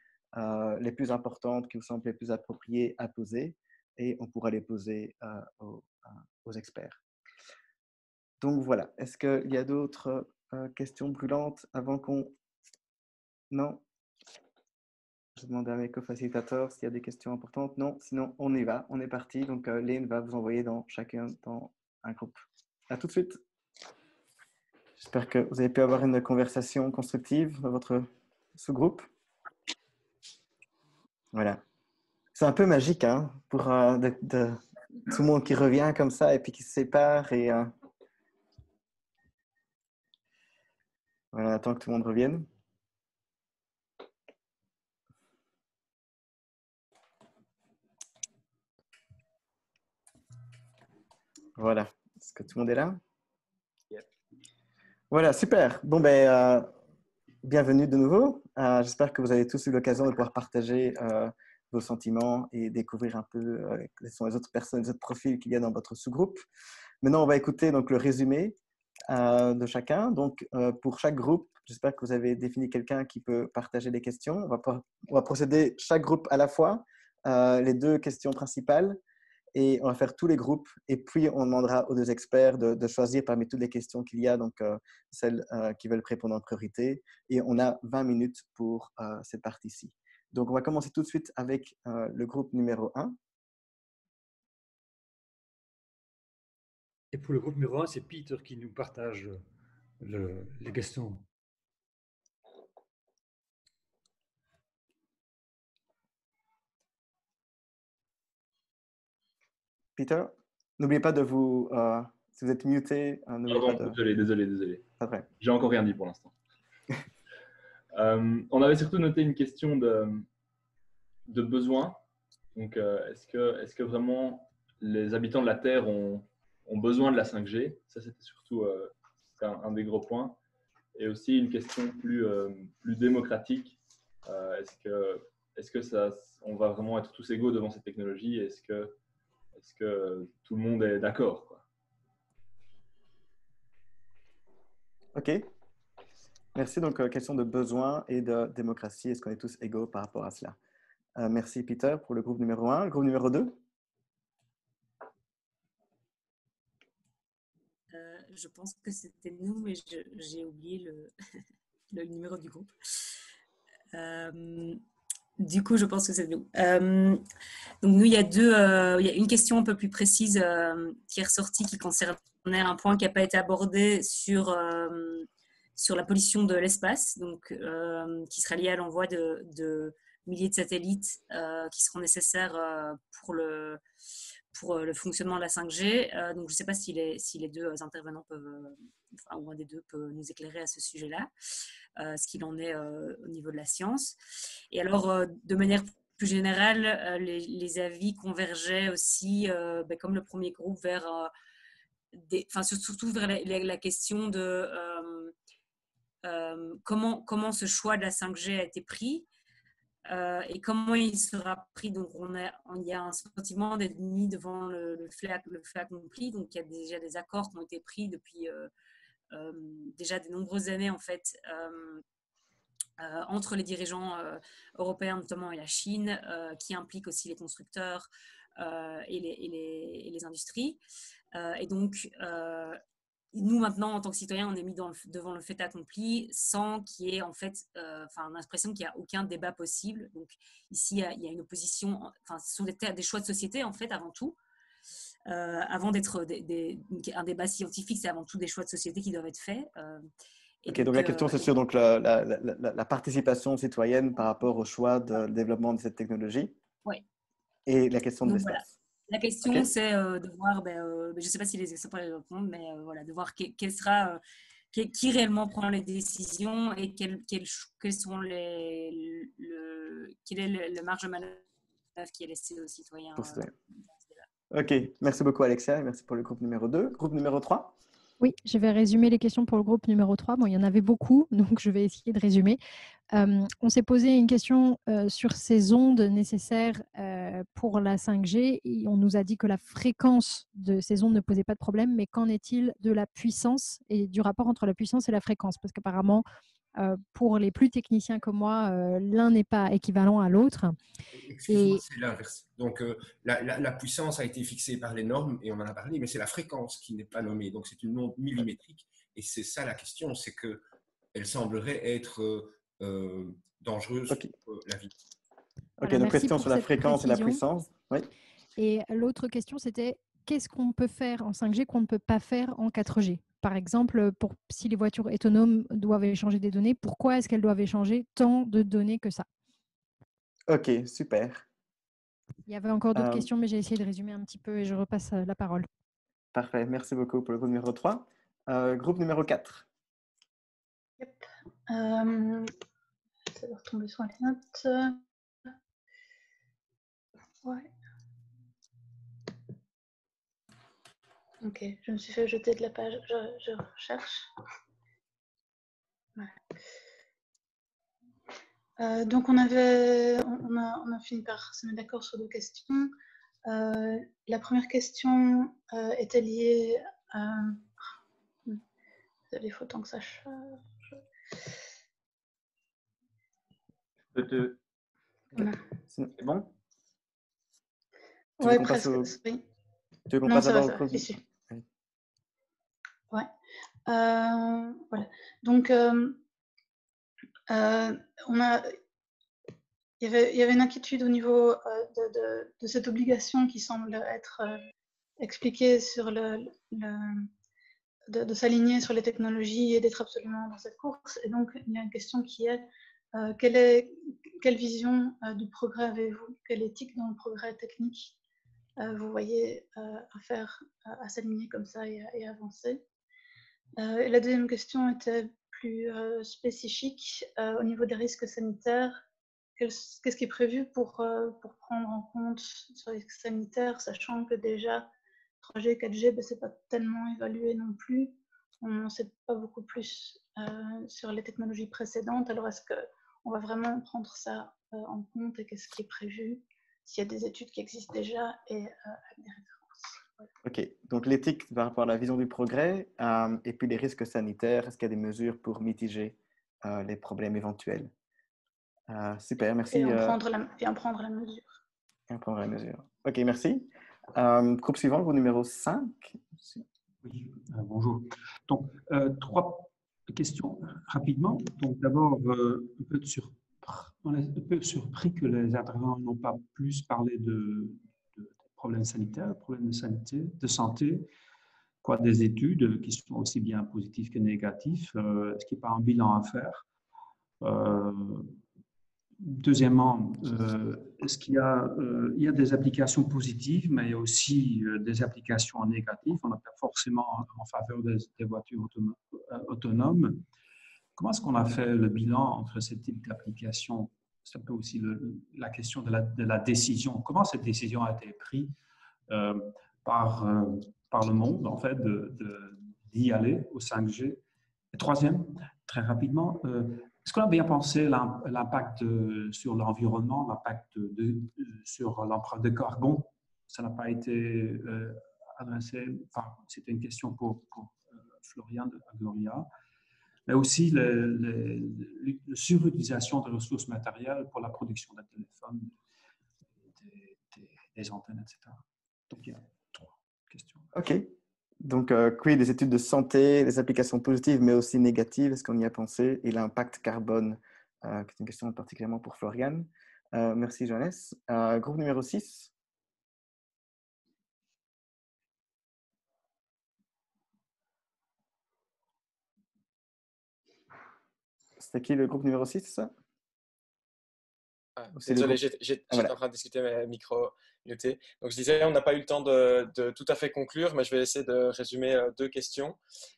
les plus importantes qui vous semblent les plus appropriées à poser et on pourra les poser aux experts. Donc voilà, est-ce qu'il y a d'autres questions brûlantes avant qu'on... Non? Je demande à mes co-facilitateurs s'il y a des questions importantes. Non, sinon on y va, on est parti. Donc Lynn va vous envoyer chacun dans un groupe. À tout de suite. J'espère que vous avez pu avoir une conversation constructive dans votre sous-groupe. Voilà. C'est un peu magique, hein, pour tout le monde qui revient comme ça et puis qui se sépare. Et voilà, on attend que tout le monde revienne. Voilà. Est-ce que tout le monde est là? Yep. Voilà, super. Bon, bienvenue de nouveau. J'espère que vous avez tous eu l'occasion de pouvoir partager vos sentiments et découvrir un peu quelles sont les autres personnes, les autres profils qu'il y a dans votre sous-groupe. Maintenant, on va écouter donc, le résumé de chacun. Donc, pour chaque groupe, j'espère que vous avez défini quelqu'un qui peut partager des questions. On va procéder chaque groupe à la fois, les 2 questions principales. Et on va faire tous les groupes et puis on demandera aux 2 experts de choisir parmi toutes les questions qu'il y a, donc celles qui veulent répondre en priorité. Et on a 20 minutes pour cette partie-ci. Donc, on va commencer tout de suite avec le groupe numéro 1. Et pour le groupe numéro 1, c'est Peter qui nous partage les questions. Peter, n'oubliez pas de vous… si vous êtes muté, n'oubliez pas de… Désolé. Pas vrai. J'ai encore rien dit pour l'instant. On avait surtout noté une question de besoin. Donc, est-ce que vraiment les habitants de la Terre ont besoin de la 5G? Ça, c'était surtout un des gros points. Et aussi une question plus démocratique. Est-ce que on va vraiment être tous égaux devant cette technologie? Est-ce que tout le monde est d'accord, quoi? OK. Merci. Donc, question de besoin et de démocratie. Est-ce qu'on est tous égaux par rapport à cela? Merci, Peter, pour le groupe numéro 1. Le groupe numéro 2? Je pense que c'était nous, mais j'ai oublié le numéro du groupe. Du coup, je pense que c'est nous. Donc, nous, il y a une question un peu plus précise qui est ressortie, qui concernait un point qui n'a pas été abordé sur la pollution de l'espace, donc qui sera lié à l'envoi de milliers de satellites qui seront nécessaires pour le fonctionnement de la 5G. Donc, je ne sais pas si les 2 intervenants peuvent, ou un des 2 peut nous éclairer à ce sujet-là, ce qu'il en est au niveau de la science. Et alors, de manière plus générale, les avis convergeaient aussi, comme le premier groupe, surtout vers la question de comment ce choix de la 5G a été pris. Et comment il sera pris. Donc, il y a un sentiment d'être mis devant le fait accompli. Donc, il y a déjà des accords qui ont été pris depuis déjà de nombreuses années, en fait, entre les dirigeants européens, notamment, et la Chine, qui impliquent aussi les constructeurs et les industries. Et donc, nous, maintenant, en tant que citoyens, on est mis devant le fait accompli sans qu'il y ait, en fait, on a l'impression qu'il n'y a aucun débat possible. Donc, ici, il y a une opposition, ce sont des choix de société, en fait, avant tout. Avant d'être un débat scientifique, c'est avant tout des choix de société qui doivent être faits. Ok, donc la question, c'est sur donc, la participation citoyenne par rapport au choix de développement de cette technologie. Oui. Et la question de l'espace. Voilà. La question, c'est de voir, je ne sais pas si les experts peuvent répondre, mais voilà, de voir qui réellement prend les décisions et quelle est le marge de manœuvre qui est laissé aux citoyens. Ok, merci beaucoup Alexia et merci pour le groupe numéro 2. Groupe numéro 3? Oui, je vais résumer les questions pour le groupe numéro 3. Bon, il y en avait beaucoup, donc je vais essayer de résumer. On s'est posé une question sur ces ondes nécessaires pour la 5G. Et on nous a dit que la fréquence de ces ondes ne posait pas de problème, mais qu'en est-il de la puissance et du rapport entre la puissance et la fréquence? Parce qu'apparemment, pour les plus techniciens que moi, l'un n'est pas équivalent à l'autre. Excuse-moi, c'est l'inverse. Donc, la puissance a été fixée par les normes et on en a parlé, mais c'est la fréquence qui n'est pas nommée. Donc, c'est une onde millimétrique et c'est ça la question, c'est qu'elle semblerait être dangereuse pour la vie. Ok, donc question sur la fréquence et la puissance. Oui. Et l'autre question, c'était qu'est-ce qu'on peut faire en 5G qu'on ne peut pas faire en 4G? Par exemple, si les voitures autonomes doivent échanger des données, pourquoi est-ce qu'elles doivent échanger tant de données que ça? Ok, super. Il y avait encore d'autres questions, mais j'ai essayé de résumer un petit peu et je repasse la parole. Parfait, merci beaucoup pour le groupe numéro 3. Groupe numéro 4. Yep. Ça doit retomber sur les notes. Ouais. Ok, je me suis fait jeter de la page, je recherche. Ouais. Donc, on a fini par se mettre d'accord sur 2 questions. La première question était liée à... Il faut tant que ça charge. C'est bon? Ouais, presque. Oui. Tu veux qu'on Non, passe ça va, d'abord ici. Oui. Ouais. Voilà. Donc, il y avait une inquiétude au niveau de cette obligation qui semble être expliquée sur de s'aligner sur les technologies et d'être absolument dans cette course. Et donc, il y a une question qui est quelle vision du progrès avez-vous? Quelle éthique dans le progrès technique vous voyez à faire, à s'aligner comme ça et avancer? Et la deuxième question était plus spécifique au niveau des risques sanitaires. Qu'est-ce qui est prévu pour prendre en compte ce risque sanitaire, sachant que déjà 3G, 4G, ben, c'est pas tellement évalué non plus. On n'en sait pas beaucoup plus sur les technologies précédentes. Alors, est-ce qu'on va vraiment prendre ça en compte et qu'est-ce qui est prévu s'il y a des études qui existent déjà et avec des références? Voilà. OK. Donc, l'éthique par rapport à la vision du progrès et puis les risques sanitaires. Est-ce qu'il y a des mesures pour mitiger les problèmes éventuels? Super, merci. Et en prendre la mesure. Et en prendre la mesure. OK, merci. Groupe suivant, groupe numéro 5. Oui, bonjour. Donc, 3 questions rapidement. Donc, d'abord, un peu surpris que les intervenants n'ont pas plus parlé de problèmes sanitaires, problèmes de santé, quoi, des études qui sont aussi bien positives que négatives. Est-ce qu'il n'y a pas un bilan à faire? Deuxièmement, est-ce qu'il y a des applications positives, mais il y a aussi des applications négatives. On n'a pas forcément en faveur des voitures autonomes. Comment est-ce qu'on a fait le bilan entre ces types d'applications? C'est un peu aussi la question de la décision. Comment cette décision a été prise par le monde, en fait, d'y aller au 5G? Et troisième, très rapidement, est-ce qu'on a bien pensé l'impact sur l'environnement, l'impact sur l'empreinte de carbone? Ça n'a pas été adressé, enfin, c'était une question pour Florian de Agoria, mais aussi la surutilisation de ressources matérielles pour la production des téléphones, des antennes, etc. Donc, il y a 3 questions. OK. Donc, oui, des études de santé, les applications positives, mais aussi négatives, est-ce qu'on y a pensé? Et l'impact carbone, qui est une question particulièrement pour Florian. Merci, Johannes. Groupe numéro 6. C'était qui le groupe numéro 6, c'est ça? Désolé, j'étais en train de discuter, mais micro muté. Donc, je disais, on n'a pas eu le temps de tout à fait conclure, mais je vais essayer de résumer 2 questions.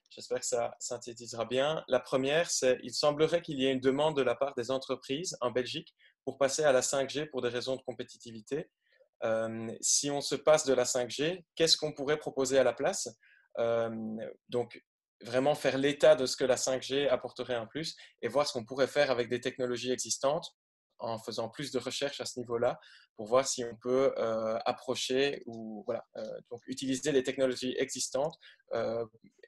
J'espère que ça synthétisera bien. La première, c'est il semblerait qu'il y ait une demande de la part des entreprises en Belgique pour passer à la 5G pour des raisons de compétitivité. Si on se passe de la 5G, qu'est-ce qu'on pourrait proposer à la place? Donc, vraiment faire l'état de ce que la 5G apporterait en plus et voir ce qu'on pourrait faire avec des technologies existantes en faisant plus de recherches à ce niveau-là pour voir si on peut approcher ou voilà, donc utiliser les technologies existantes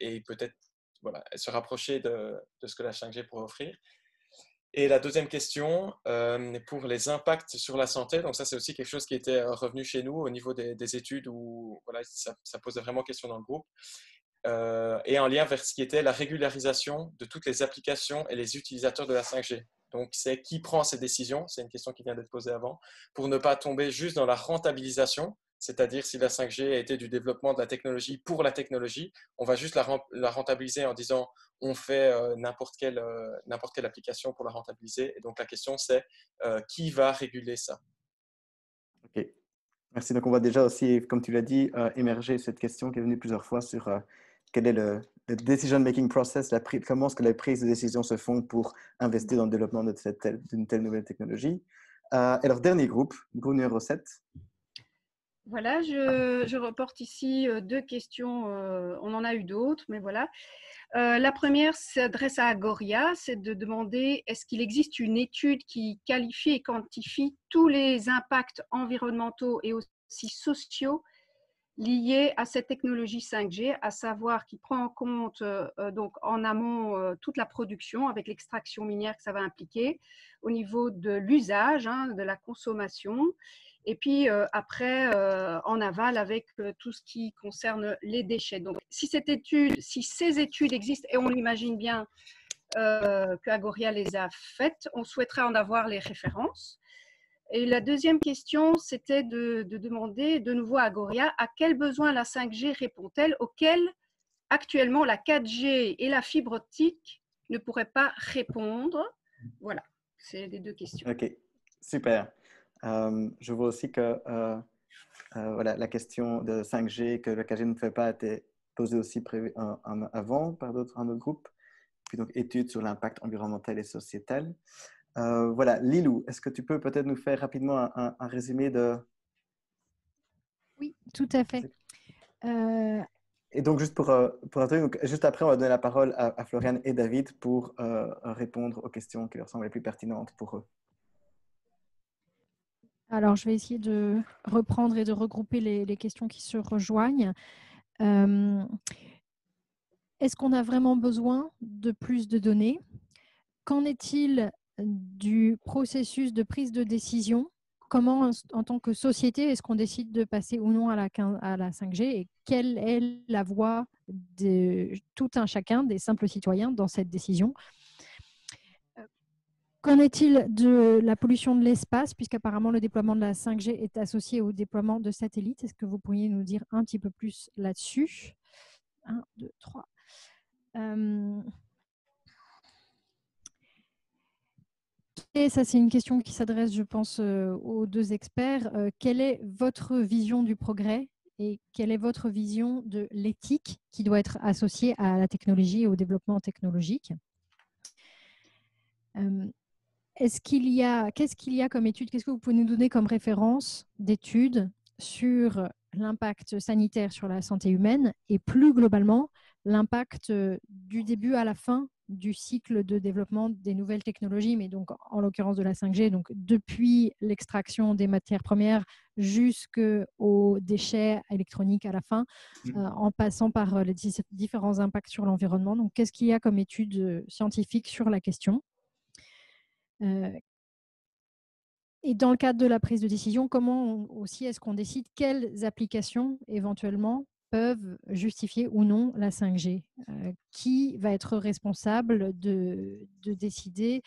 et peut-être voilà, se rapprocher de ce que la 5G pourrait offrir. Et la deuxième question, pour les impacts sur la santé, donc ça c'est aussi quelque chose qui était revenu chez nous au niveau des études où voilà, ça posait vraiment question dans le groupe. Et en lien vers ce qui était la régularisation de toutes les applications et les utilisateurs de la 5G. Donc, c'est qui prend ces décisions, c'est une question qui vient d'être posée avant, pour ne pas tomber juste dans la rentabilisation, c'est-à-dire si la 5G a été du développement de la technologie pour la technologie, on va juste la rentabiliser en disant on fait n'importe quelle application pour la rentabiliser. Et donc, la question c'est qui va réguler ça? OK. Merci. Donc, on voit déjà aussi, comme tu l'as dit, émerger cette question qui est venue plusieurs fois sur quel est le decision-making process, comment est-ce que les prises de décision se font pour investir dans le développement d'une telle nouvelle technologie. Alors, dernier groupe numéro 7. Voilà, je reporte ici 2 questions. On en a eu d'autres, mais voilà. La première s'adresse à Agoria, c'est de demander est-ce qu'il existe une étude qui qualifie et quantifie tous les impacts environnementaux et aussi sociaux liés à cette technologie 5G, à savoir qui prend en compte donc en amont toute la production avec l'extraction minière que ça va impliquer, au niveau de l'usage, de la consommation, et puis après en aval avec tout ce qui concerne les déchets. Donc si ces études existent, et on l'imagine bien qu'Agoria les a faites, on souhaiterait en avoir les références. Et la deuxième question, c'était de demander de nouveau à Agoria à quels besoins la 5G répond-elle, auxquels actuellement la 4G et la fibre optique ne pourraient pas répondre. Voilà, c'est les 2 questions. Ok, super. Je vois aussi que voilà, la question de 5G que la 4G ne fait pas a été posée aussi avant par un autre groupe. Puis donc, études sur l'impact environnemental et sociétal. Voilà, Lilou, est-ce que tu peux peut-être nous faire rapidement un résumé de… Oui, tout à fait. Et donc, juste pour donc, juste après, on va donner la parole à Floriane et David pour répondre aux questions qui leur semblent les plus pertinentes pour eux. Alors, je vais essayer de reprendre et de regrouper les questions qui se rejoignent. Est-ce qu'on a vraiment besoin de plus de données? Qu'en est-il du processus de prise de décision? Comment, en tant que société, est-ce qu'on décide de passer ou non à la 5G? Et quelle est la voix de tout un chacun des simples citoyens dans cette décision? Qu'en est-il de la pollution de l'espace, puisqu'apparemment le déploiement de la 5G est associé au déploiement de satellites? Est-ce que vous pourriez nous dire un petit peu plus là-dessus? 1, 2, 3. Et ça, c'est une question qui s'adresse, je pense, aux 2 experts. Quelle est votre vision du progrès et quelle est votre vision de l'éthique qui doit être associée à la technologie et au développement technologique? Qu'est-ce qu'il y a comme études? Qu'est-ce que vous pouvez nous donner comme référence d'études sur l'impact sanitaire sur la santé humaine et plus globalement l'impact du début à la fin du cycle de développement des nouvelles technologies, mais donc en l'occurrence de la 5G, donc depuis l'extraction des matières premières jusqu'aux déchets électroniques à la fin, en passant par les différents impacts sur l'environnement. Donc, qu'est-ce qu'il y a comme études scientifiques sur la question? Et dans le cadre de la prise de décision, comment aussi est-ce qu'on décide quelles applications éventuellement peuvent justifier ou non la 5G? Qui va être responsable de décider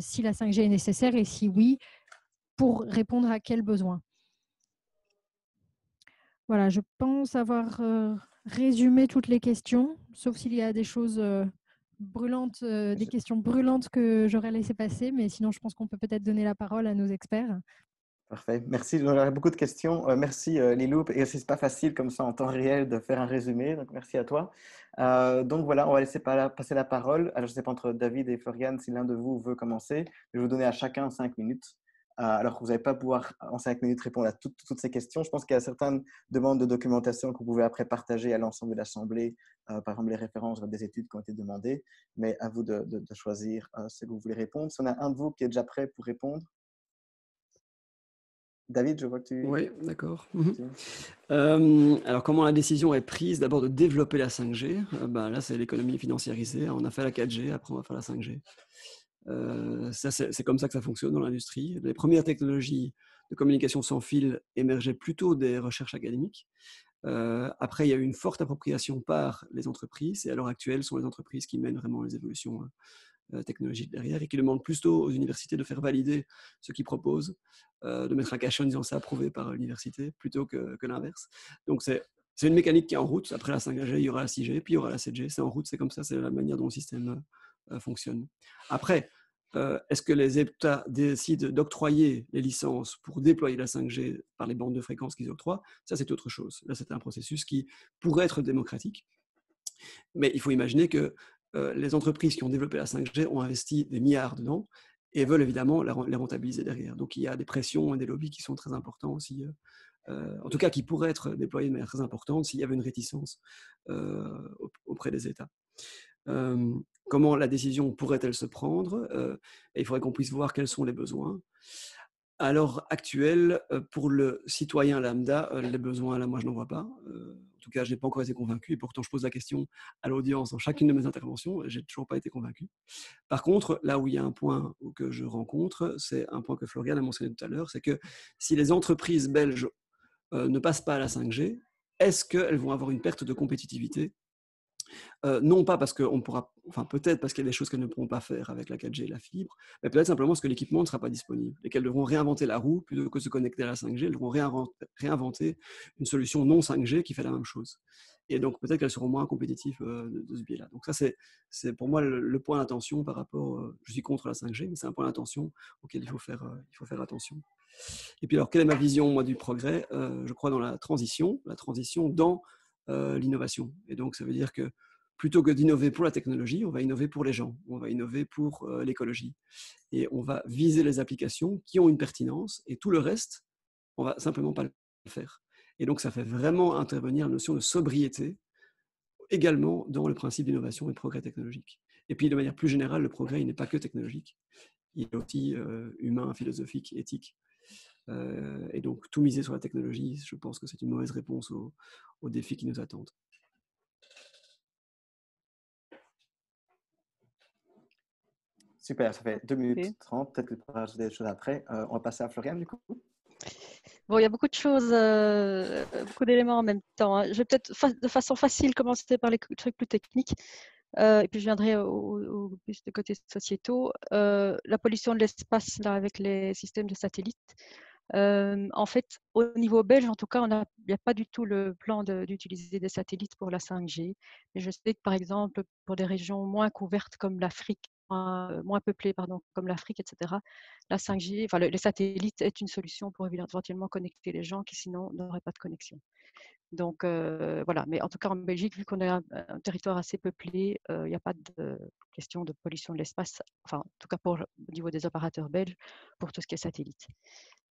si la 5G est nécessaire et si oui, pour répondre à quels besoins? Voilà, je pense avoir résumé toutes les questions, sauf s'il y a des choses brûlantes, des questions brûlantes que j'aurais laissé passer, mais sinon je pense qu'on peut peut-être donner la parole à nos experts. Parfait, merci. J'aurais beaucoup de questions. Merci Lilou. Et c'est pas facile comme ça en temps réel de faire un résumé, donc merci à toi. Donc voilà, on va laisser passer la parole. Alors je ne sais pas entre David et Floriane si l'un de vous veut commencer. Je vais vous donner à chacun 5 minutes. Alors que vous n'allez pas pouvoir en 5 minutes répondre à toutes ces questions. Je pense qu'il y a certaines demandes de documentation que vous pouvez après partager à l'ensemble de l'Assemblée, par exemple les références vers des études qui ont été demandées, mais à vous de choisir ce que vous voulez répondre. Si on a un de vous qui est déjà prêt pour répondre. David, je vois que tu… Oui, d'accord. Alors, comment la décision est prise d'abord de développer la 5G? Là, c'est l'économie financiarisée. On a fait la 4G, après on va faire la 5G. C'est comme ça que ça fonctionne dans l'industrie. Les premières technologies de communication sans fil émergeaient plutôt des recherches académiques. Après, il y a eu une forte appropriation par les entreprises, et à l'heure actuelle, ce sont les entreprises qui mènent vraiment les évolutions technologiques derrière et qui demandent plutôt aux universités de faire valider ce qu'ils proposent, de mettre un cachet en disant c'est approuvé par l'université plutôt que l'inverse. Donc, c'est une mécanique qui est en route. Après la 5G, il y aura la 6G, puis il y aura la 7G. C'est en route, c'est comme ça, c'est la manière dont le système fonctionne. Après, est-ce que les États décident d'octroyer les licences pour déployer la 5G par les bandes de fréquences qu'ils octroient? Ça, c'est autre chose. Là, c'est un processus qui pourrait être démocratique. Mais il faut imaginer que les entreprises qui ont développé la 5G ont investi des milliards dedans et veulent évidemment les rentabiliser derrière. Donc, il y a des pressions et des lobbies qui sont très importants aussi en tout cas qui pourrait être déployée de manière très importante s'il y avait une réticence auprès des États. Comment la décision pourrait-elle se prendre? Et il faudrait qu'on puisse voir quels sont les besoins. À l'heure actuelle, pour le citoyen lambda, les besoins, là, moi, je n'en vois pas. En tout cas, je n'ai pas encore été convaincu, et pourtant, je pose la question à l'audience dans chacune de mes interventions, et je n'ai toujours pas été convaincu. Par contre, là où il y a un point que je rencontre, c'est un point que Florian a mentionné tout à l'heure, c'est que si les entreprises belges ne passent pas à la 5G, est-ce qu'elles vont avoir une perte de compétitivité? Non pas parce qu'on pourra, enfin peut-être parce qu'il y a des choses qu'elles ne pourront pas faire avec la 4G et la fibre, mais peut-être simplement parce que l'équipement ne sera pas disponible et qu'elles devront réinventer la roue plutôt que de se connecter à la 5G, elles devront réinventer une solution non 5G qui fait la même chose. Et donc peut-être qu'elles seront moins compétitives de ce biais-là. Donc ça, c'est pour moi le point d'attention par rapport, je suis contre la 5G, mais c'est un point d'attention auquel il faut faire attention. Et puis alors, quelle est ma vision, moi, du progrès? Je crois dans la transition dans l'innovation. Et donc, ça veut dire que plutôt que d'innover pour la technologie, on va innover pour les gens, on va innover pour l'écologie. Et on va viser les applications qui ont une pertinence, et tout le reste, on va simplement pas le faire. Et donc, ça fait vraiment intervenir la notion de sobriété également dans le principe d'innovation et de progrès technologique. Et puis, de manière plus générale, le progrès, il n'est pas que technologique, il est aussi humain, philosophique, éthique. Et donc, tout miser sur la technologie, je pense que c'est une mauvaise réponse aux défis qui nous attendent. Super, ça fait 2 minutes 30, peut-être que tu pourras ajouter des choses après. On va passer à Florian, du coup. Bon, il y a beaucoup de choses, beaucoup d'éléments en même temps, hein. Je vais peut-être de façon facile commencer par les trucs plus techniques, et puis je viendrai plus des côtés sociétaux. La pollution de l'espace là, avec les systèmes de satellites. En fait, au niveau belge, en tout cas, il n'y a pas du tout le plan d'utiliser des satellites pour la 5G. Mais je sais que, par exemple, pour des régions moins couvertes comme l'Afrique, moins peuplées, pardon, comme l'Afrique, etc., la 5G, enfin, les satellites est une solution pour éventuellement connecter les gens qui sinon n'auraient pas de connexion. Donc voilà, mais en tout cas en Belgique, vu qu'on est un territoire assez peuplé, il n'y a pas de question de pollution de l'espace, enfin en tout cas au niveau des opérateurs belges, pour tout ce qui est satellite.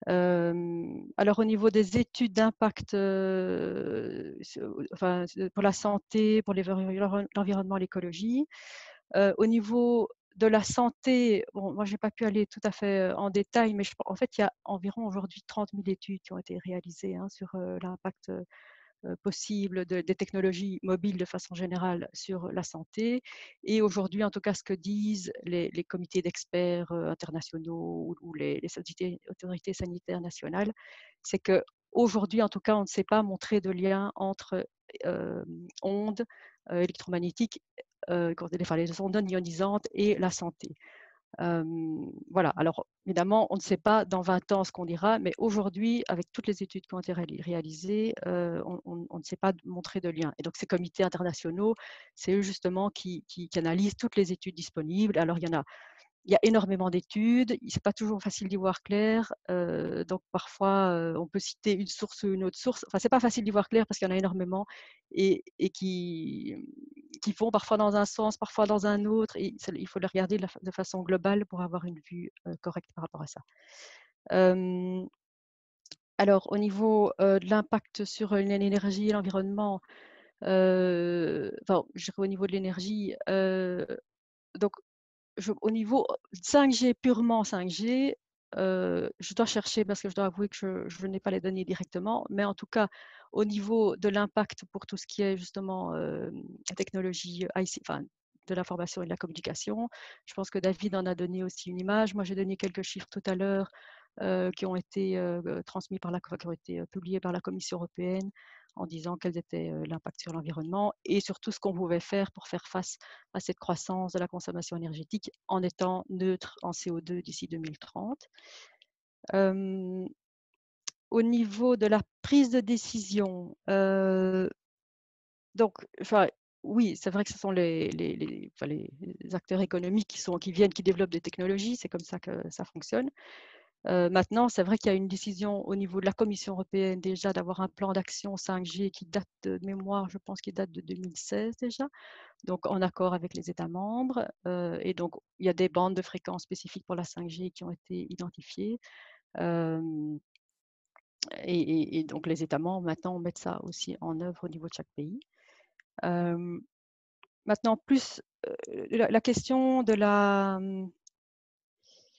Alors au niveau des études d'impact enfin, pour la santé, pour l'environnement, l'écologie, au niveau de la santé, bon, moi je n'ai pas pu aller tout à fait en détail, mais en fait il y a environ aujourd'hui 30 000 études qui ont été réalisées sur l'impact possible des technologies mobiles de façon générale sur la santé. Et aujourd'hui, en tout cas, ce que disent les comités d'experts internationaux ou les autorités sanitaires nationales, c'est qu'aujourd'hui, en tout cas, on ne sait pas montrer de lien entre ondes électromagnétiques, les ondes ionisantes et la santé. Voilà, alors évidemment, on ne sait pas dans 20 ans ce qu'on dira, mais aujourd'hui, avec toutes les études qui ont été réalisées, on ne sait pas montrer de lien. Et donc, ces comités internationaux, c'est eux justement qui analysent toutes les études disponibles. Alors, il y a énormément d'études, ce n'est pas toujours facile d'y voir clair, donc parfois on peut citer une source ou une autre source, enfin c'est pas facile d'y voir clair parce qu'il y en a énormément et qui vont parfois dans un sens, parfois dans un autre, et il faut les regarder de façon globale pour avoir une vue correcte par rapport à ça. Alors au niveau de l'impact sur l'énergie et l'environnement, enfin je dirais au niveau de l'énergie, donc au niveau 5G, purement 5G, je dois chercher parce que je dois avouer que je n'ai pas les données directement, mais en tout cas, au niveau de l'impact pour tout ce qui est justement technologie IC, enfin, de l'information et de la communication, je pense que David en a donné aussi une image. Moi, j'ai donné quelques chiffres tout à l'heure qui ont été transmis qui ont été publiés par la Commission européenne en disant quel était l'impact sur l'environnement et surtout ce qu'on pouvait faire pour faire face à cette croissance de la consommation énergétique en étant neutre en CO2 d'ici 2030. Au niveau de la prise de décision, donc, enfin, oui, c'est vrai que ce sont les acteurs économiques qui développent des technologies, c'est comme ça que ça fonctionne. Maintenant, c'est vrai qu'il y a une décision au niveau de la Commission européenne déjà d'avoir un plan d'action 5G qui date de mémoire, je pense qu'il date de 2016 déjà, donc en accord avec les États membres. Et donc, il y a des bandes de fréquences spécifiques pour la 5G qui ont été identifiées. et donc les États membres maintenant mettent ça aussi en œuvre au niveau de chaque pays. Maintenant, plus la question de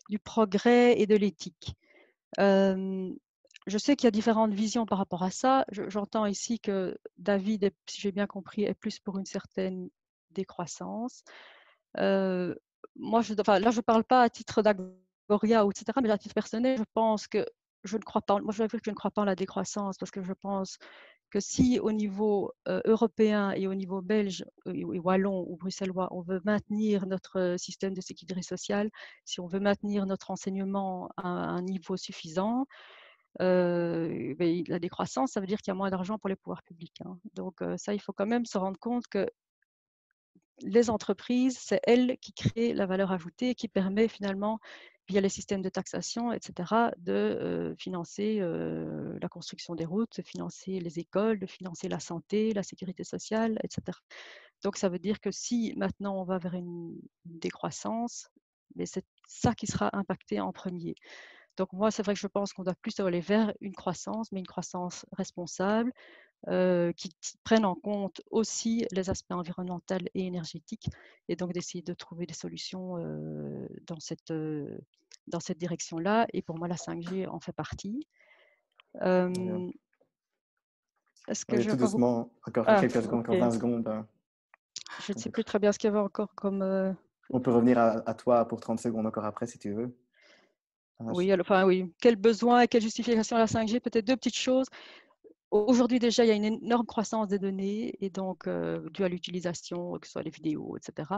du progrès et de l'éthique. Je sais qu'il y a différentes visions par rapport à ça. J'entends ici que David, si j'ai bien compris, est plus pour une certaine décroissance. Moi, là, je ne parle pas à titre d'Agoria, etc., mais à titre personnel, je pense que je ne crois pas. Moi, je vais dire que je ne crois pas en la décroissance parce que je pense que si au niveau européen et au niveau belge, et wallon ou bruxellois, on veut maintenir notre système de sécurité sociale, si on veut maintenir notre enseignement à un niveau suffisant, la décroissance, ça veut dire qu'il y a moins d'argent pour les pouvoirs publics. Hein. Donc ça, il faut quand même se rendre compte que les entreprises, c'est elles qui créent la valeur ajoutée, qui permet finalement, via les systèmes de taxation, etc., de financer la construction des routes, de financer les écoles, de financer la santé, la sécurité sociale, etc. Donc, ça veut dire que si maintenant on va vers une décroissance, mais c'est ça qui sera impacté en premier. Donc, moi, c'est vrai que je pense qu'on doit plus aller vers une croissance, mais une croissance responsable, qui prennent en compte aussi les aspects environnementaux et énergétiques, et donc d'essayer de trouver des solutions dans cette direction-là. Et pour moi, la 5G en fait partie. Est-ce que Oui, j'ai tout encore... doucement, encore quelques secondes, encore 20 secondes. Je ne sais plus très bien ce qu'il y avait encore comme... On peut revenir à toi pour 30 secondes encore après, si tu veux. Oui, enfin oui. Quel besoin et quelle justification à la 5G? Peut-être deux petites choses. Aujourd'hui, déjà, il y a une énorme croissance des données et donc due à l'utilisation, que ce soit les vidéos, etc.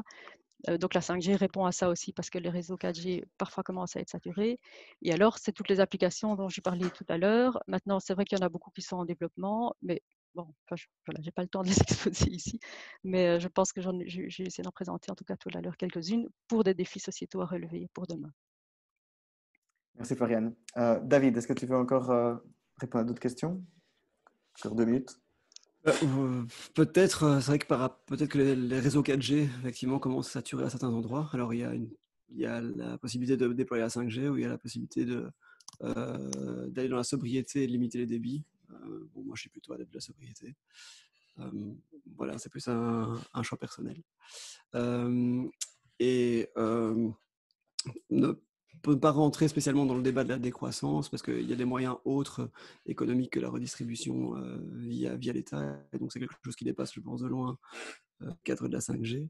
Donc la 5G répond à ça aussi parce que les réseaux 4G parfois commencent à être saturés. Et alors, c'est toutes les applications dont j'ai parlé tout à l'heure. Maintenant, c'est vrai qu'il y en a beaucoup qui sont en développement, mais bon, enfin, voilà, j'ai pas le temps de les exposer ici. Mais je pense que j'ai essayé d'en présenter en tout cas tout à l'heure quelques-unes pour des défis sociétaux à relever pour demain. Merci Floriane. David, est-ce que tu veux encore répondre à d'autres questions? Encore 2 minutes. Peut-être, c'est vrai que peut-être que les réseaux 4G effectivement commencent à saturer à certains endroits. Alors il y a la possibilité de déployer la 5G ou il y a la possibilité d'aller dans la sobriété et de limiter les débits. Bon, moi je suis plutôt adepte de la sobriété. Voilà, c'est plus un choix personnel. Ne peut pas rentrer spécialement dans le débat de la décroissance parce qu'il y a des moyens autres économiques que la redistribution via l'État. Et donc, c'est quelque chose qui dépasse, je pense, de loin le cadre de la 5G.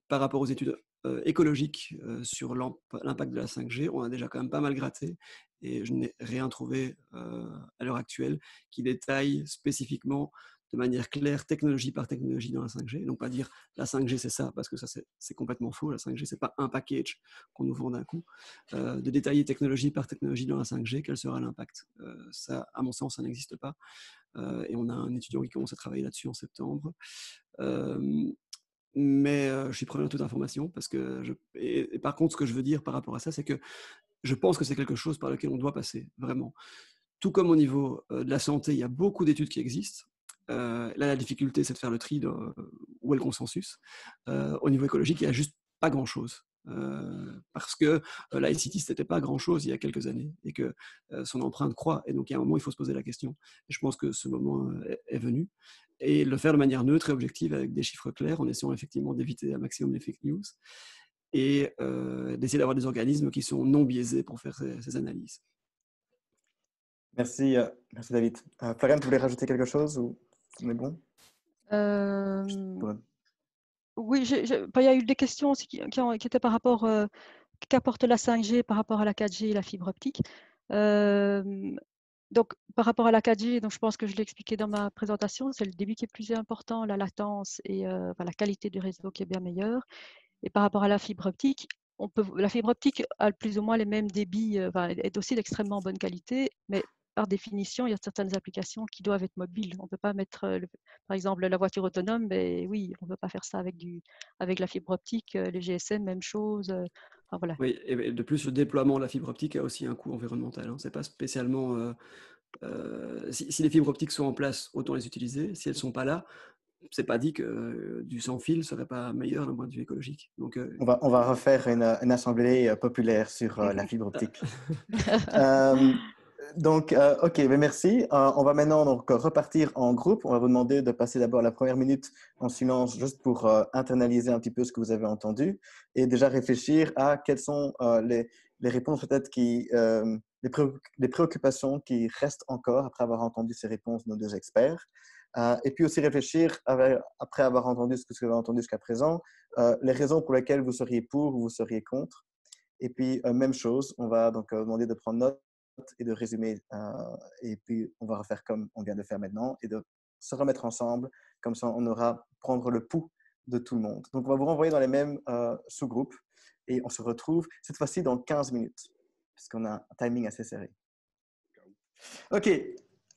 Par rapport aux études écologiques sur l'impact de la 5G, on a déjà quand même pas mal gratté et je n'ai rien trouvé à l'heure actuelle qui détaille spécifiquement de manière claire, technologie par technologie dans la 5G. Donc, pas dire la 5G, c'est ça, parce que ça, c'est complètement faux. La 5G, c'est pas un package qu'on nous vend d'un coup. De détailler technologie par technologie dans la 5G, quel sera l'impact? Ça, à mon sens, ça n'existe pas. Et on a un étudiant qui commence à travailler là-dessus en septembre. Mais je suis preneur de toute information, parce que et par contre, ce que je veux dire par rapport à ça, c'est que je pense que c'est quelque chose par lequel on doit passer, vraiment. Tout comme au niveau de la santé, il y a beaucoup d'études qui existent. Là, la difficulté, c'est de faire le tri de où est le consensus. Au niveau écologique, il n'y a juste pas grand-chose. Parce que l'ICT, ce n'était pas grand-chose il y a quelques années et que son empreinte croît. Et donc, il y a un moment, il faut se poser la question. Et je pense que ce moment est venu. Et le faire de manière neutre et objective avec des chiffres clairs, en essayant effectivement d'éviter un maximum les fake news et d'essayer d'avoir des organismes qui sont non biaisés pour faire ces analyses. Merci, merci David. Floriane, tu voulais rajouter quelque chose ou on est bon? Oui, il y a eu des questions aussi qui étaient par rapport qu'apporte la 5G par rapport à la 4G et la fibre optique. Donc, par rapport à la 4G, donc je pense que je l'ai expliqué dans ma présentation, c'est le débit qui est plus important, la latence et la qualité du réseau qui est bien meilleure. Et par rapport à la fibre optique, la fibre optique a plus ou moins les mêmes débits, est aussi d'extrêmement bonne qualité, mais par définition, il y a certaines applications qui doivent être mobiles. On ne peut pas mettre, par exemple, la voiture autonome, mais oui, on ne peut pas faire ça avec la fibre optique, les GSM, même chose. Voilà. Oui, et de plus, le déploiement de la fibre optique a aussi un coût environnemental. Hein. C'est pas spécialement... si les fibres optiques sont en place, autant les utiliser. Si elles ne sont pas là, c'est pas dit que du sans fil ne serait pas meilleur d'un point de vue écologique. Donc, on va refaire une assemblée populaire sur la fibre optique. Donc, OK, mais merci. On va maintenant donc repartir en groupe. On va vous demander de passer d'abord la première minute en silence juste pour internaliser un petit peu ce que vous avez entendu et déjà réfléchir à quelles sont les réponses peut-être les préoccupations qui restent encore après avoir entendu ces réponses de nos deux experts. Et puis aussi réfléchir, après avoir entendu ce que vous avez entendu jusqu'à présent, les raisons pour lesquelles vous seriez pour ou vous seriez contre. Et puis, même chose, on va donc demander de prendre note et de résumer. Et puis, on va refaire comme on vient de faire maintenant et de se remettre ensemble. Comme ça, on aura prendre le pouls de tout le monde. Donc, on va vous renvoyer dans les mêmes sous-groupes et on se retrouve cette fois-ci dans 15 minutes, puisqu'on a un timing assez serré. OK.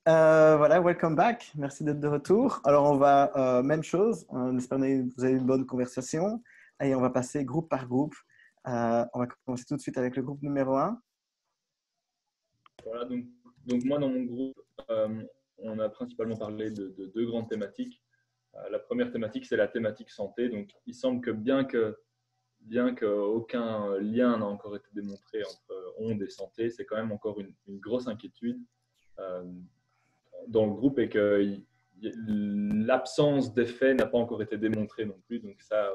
Voilà, welcome back. Merci d'être de retour. Alors, on va, même chose. On espère que vous avez une bonne conversation et on va passer groupe par groupe. On va commencer tout de suite avec le groupe numéro 1. Voilà, donc moi, dans mon groupe, on a principalement parlé de deux grandes thématiques. La première thématique, c'est la thématique santé. Donc, il semble que bien qu'aucun lien n'a encore été démontré entre ondes et santé, c'est quand même encore une grosse inquiétude dans le groupe et que l'absence d'effet n'a pas encore été démontrée non plus. Donc, ça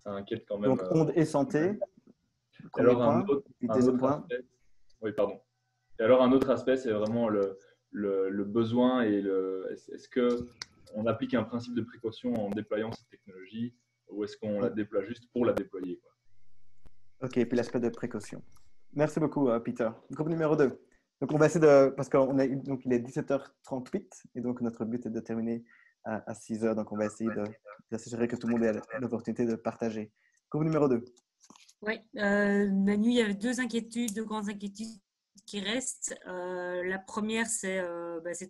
inquiète quand même. Donc, ondes et santé. Alors, un autre aspect. Oui, pardon. Et alors, un autre aspect, c'est vraiment le besoin et est-ce qu'on applique un principe de précaution en déployant cette technologie ou est-ce qu'on la déploie juste pour la déployer, quoi. OK, et puis l'aspect de précaution. Merci beaucoup, Peter. Groupe numéro 2. Donc, on va essayer de… Parce donc il est 17h38 et donc notre but est de terminer à 6h. Donc, on va essayer d'assurer que tout le monde ait l'opportunité de partager. Groupe numéro 2. Oui, Manu, il y avait deux grandes inquiétudes qui restent. La première, c'est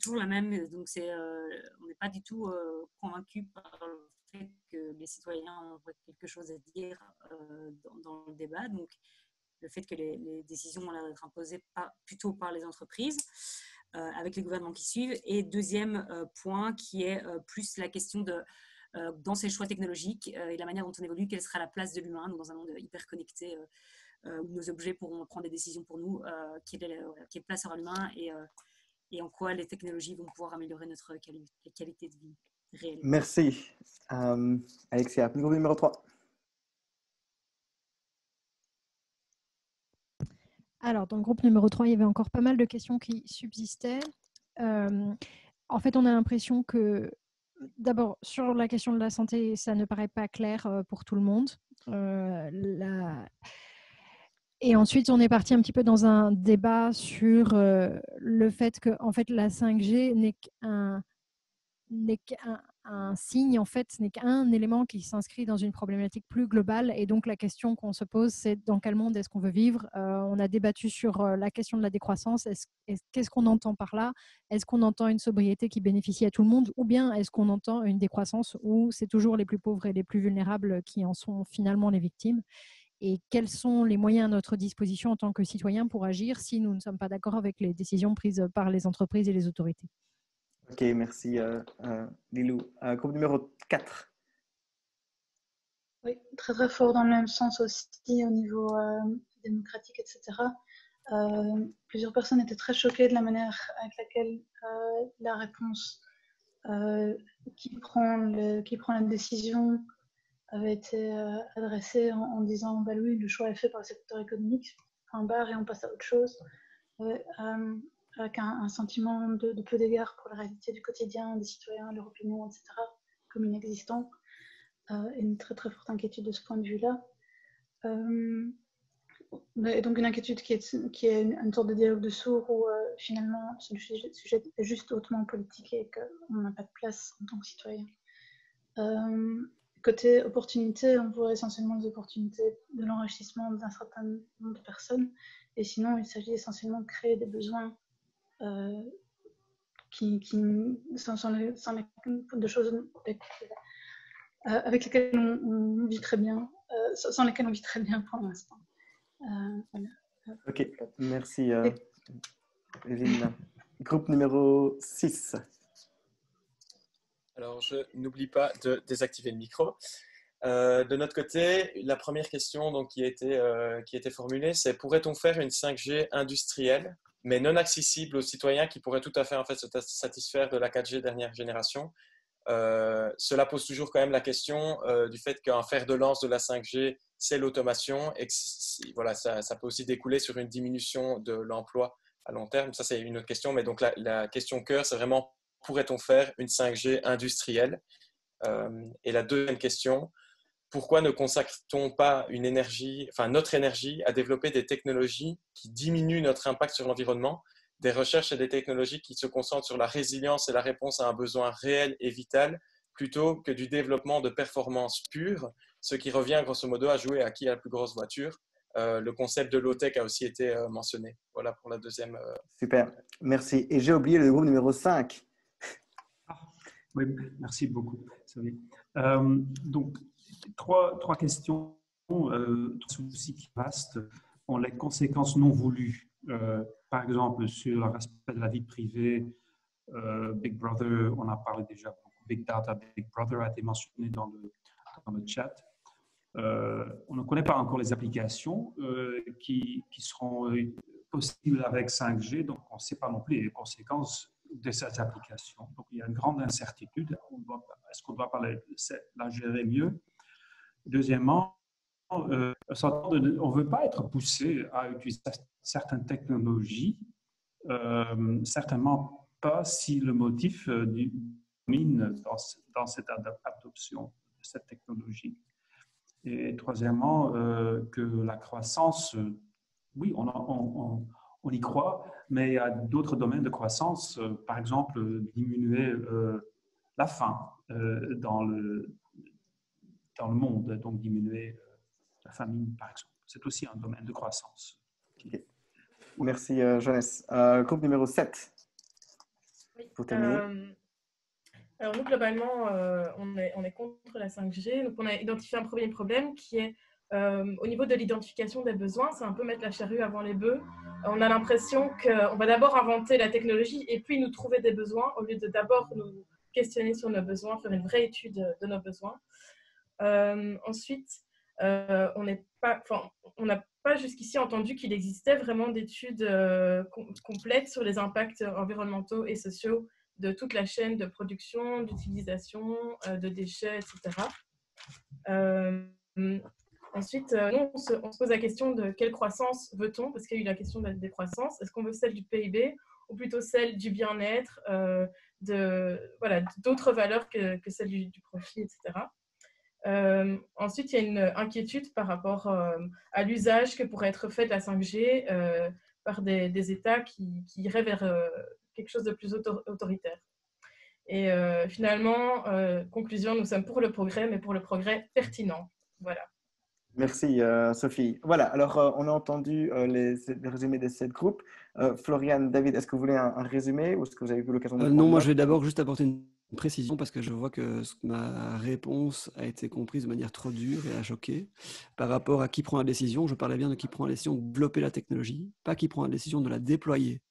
toujours la même. Donc, on n'est pas du tout convaincu par le fait que les citoyens ont quelque chose à dire dans le débat. Donc, le fait que les décisions vont être imposées plutôt par les entreprises, avec les gouvernements qui suivent. Et deuxième point, qui est plus la question dans ces choix technologiques et la manière dont on évolue, quelle sera la place de l'humain dans un monde hyper connecté où nos objets pourront prendre des décisions pour nous, quelle place aura l'humain et en quoi les technologies vont pouvoir améliorer notre qualité de vie réelle. Merci. Alexia, groupe numéro 3. Alors, dans le groupe numéro 3, il y avait encore pas mal de questions qui subsistaient. En fait, on a l'impression que, d'abord, sur la question de la santé, ça ne paraît pas clair pour tout le monde. Et ensuite, on est parti un petit peu dans un débat sur le fait que, en fait, la 5G n'est qu'un signe, en fait, n'est qu'un élément qui s'inscrit dans une problématique plus globale. Et donc, la question qu'on se pose, c'est dans quel monde est-ce qu'on veut vivre ? On a débattu sur la question de la décroissance. Qu'est-ce qu'on entend par là ? Est-ce qu'on entend une sobriété qui bénéficie à tout le monde ? Ou bien est-ce qu'on entend une décroissance où c'est toujours les plus pauvres et les plus vulnérables qui en sont finalement les victimes ? Et quels sont les moyens à notre disposition en tant que citoyens pour agir si nous ne sommes pas d'accord avec les décisions prises par les entreprises et les autorités ? OK, merci Lilou. Groupe numéro 4. Oui, très très fort dans le même sens aussi au niveau démocratique, etc. Plusieurs personnes étaient très choquées de la manière avec laquelle la réponse qui prend la décision avait été adressée en disant bah oui, le choix est fait par le secteur économique, point barre, et on passe à autre chose. Avec un sentiment de peu d'égard pour la réalité du quotidien des citoyens, leur opinion, etc., comme inexistant, et une très très forte inquiétude de ce point de vue-là. Et donc une inquiétude qui est une sorte de dialogue de sourds où finalement ce sujet est juste hautement politique et qu'on n'a pas de place en tant que citoyen. Côté opportunités, on voit essentiellement des opportunités de l'enrichissement d'un certain nombre de personnes, et sinon il s'agit essentiellement de créer des besoins de choses avec lesquelles on vit très bien, sans lesquelles on vit très bien pour l'instant. Voilà. OK, merci Evelyne. Groupe numéro 6. Alors, je n'oublie pas de désactiver le micro. De notre côté, la première question donc, qui a été formulée, c'est pourrait-on faire une 5G industrielle ? mais non accessible aux citoyens qui pourraient tout à fait en fait, se satisfaire de la 4G dernière génération. Cela pose toujours quand même la question du fait qu'un fer de lance de la 5G, c'est l'automation et que voilà, ça peut aussi découler sur une diminution de l'emploi à long terme. Ça, c'est une autre question. Mais donc, la question cœur, c'est vraiment, pourrait-on faire une 5G industrielle? Et la deuxième question, pourquoi ne consacre-t-on pas notre énergie à développer des technologies qui diminuent notre impact sur l'environnement, des recherches et des technologies qui se concentrent sur la résilience et la réponse à un besoin réel et vital, plutôt que du développement de performances pures, ce qui revient grosso modo à jouer à qui a la plus grosse voiture. Le concept de low-tech a aussi été mentionné. Voilà pour la deuxième. Super, merci. Et j'ai oublié le groupe numéro 5. Oui, merci beaucoup. Donc, trois questions, trois soucis qui restent ont les conséquences non voulues. Par exemple, sur le respect de la vie privée, Big Brother, on a parlé déjà beaucoup. Big Data, Big Brother a été mentionné dans le chat. On ne connaît pas encore les applications qui seront possibles avec 5G, donc on ne sait pas non plus les conséquences de ces applications. Donc, il y a une grande incertitude. Est-ce qu'on doit la gérer mieux? Deuxièmement, on ne veut pas être poussé à utiliser certaines technologies, certainement pas si le motif domine dans cette adoption de cette technologie. Et troisièmement, que la croissance, oui, on y croit, mais il y a d'autres domaines de croissance, par exemple, diminuer la faim dans le monde, donc diminuer la famine, par exemple. C'est aussi un domaine de croissance. Okay. Merci, Jeunesse. Groupe numéro 7. Oui. Pour terminer. Alors, nous, globalement, on est contre la 5G. Donc, on a identifié un premier problème qui est au niveau de l'identification des besoins. C'est un peu mettre la charrue avant les bœufs. On a l'impression qu'on va d'abord inventer la technologie et puis nous trouver des besoins au lieu de d'abord nous questionner sur nos besoins, faire une vraie étude de nos besoins. Ensuite, on n'a pas jusqu'ici entendu qu'il existait vraiment d'études complètes sur les impacts environnementaux et sociaux de toute la chaîne de production, d'utilisation, de déchets, etc. Ensuite, nous, on se pose la question de quelle croissance veut-on, parce qu'il y a eu la question de la décroissance. Est-ce qu'on veut celle du PIB ou plutôt celle du bien-être, d'autres valeurs que celle du profit, etc. Ensuite, il y a une inquiétude par rapport à l'usage que pourrait être fait de la 5G par des États qui iraient vers quelque chose de plus autoritaire. Et finalement, conclusion, nous sommes pour le progrès, mais pour le progrès pertinent. Voilà. Merci, Sophie. Voilà, alors on a entendu les résumés des 7 groupes. Florian, David, est-ce que vous voulez un résumé ou est-ce que vous avez eu l'occasion de Non, moi je vais d'abord juste apporter une précision parce que je vois que ma réponse a été comprise de manière trop dure et a choqué. Par rapport à qui prend la décision, je parlais bien de qui prend la décision de développer la technologie, pas qui prend la décision de la déployer.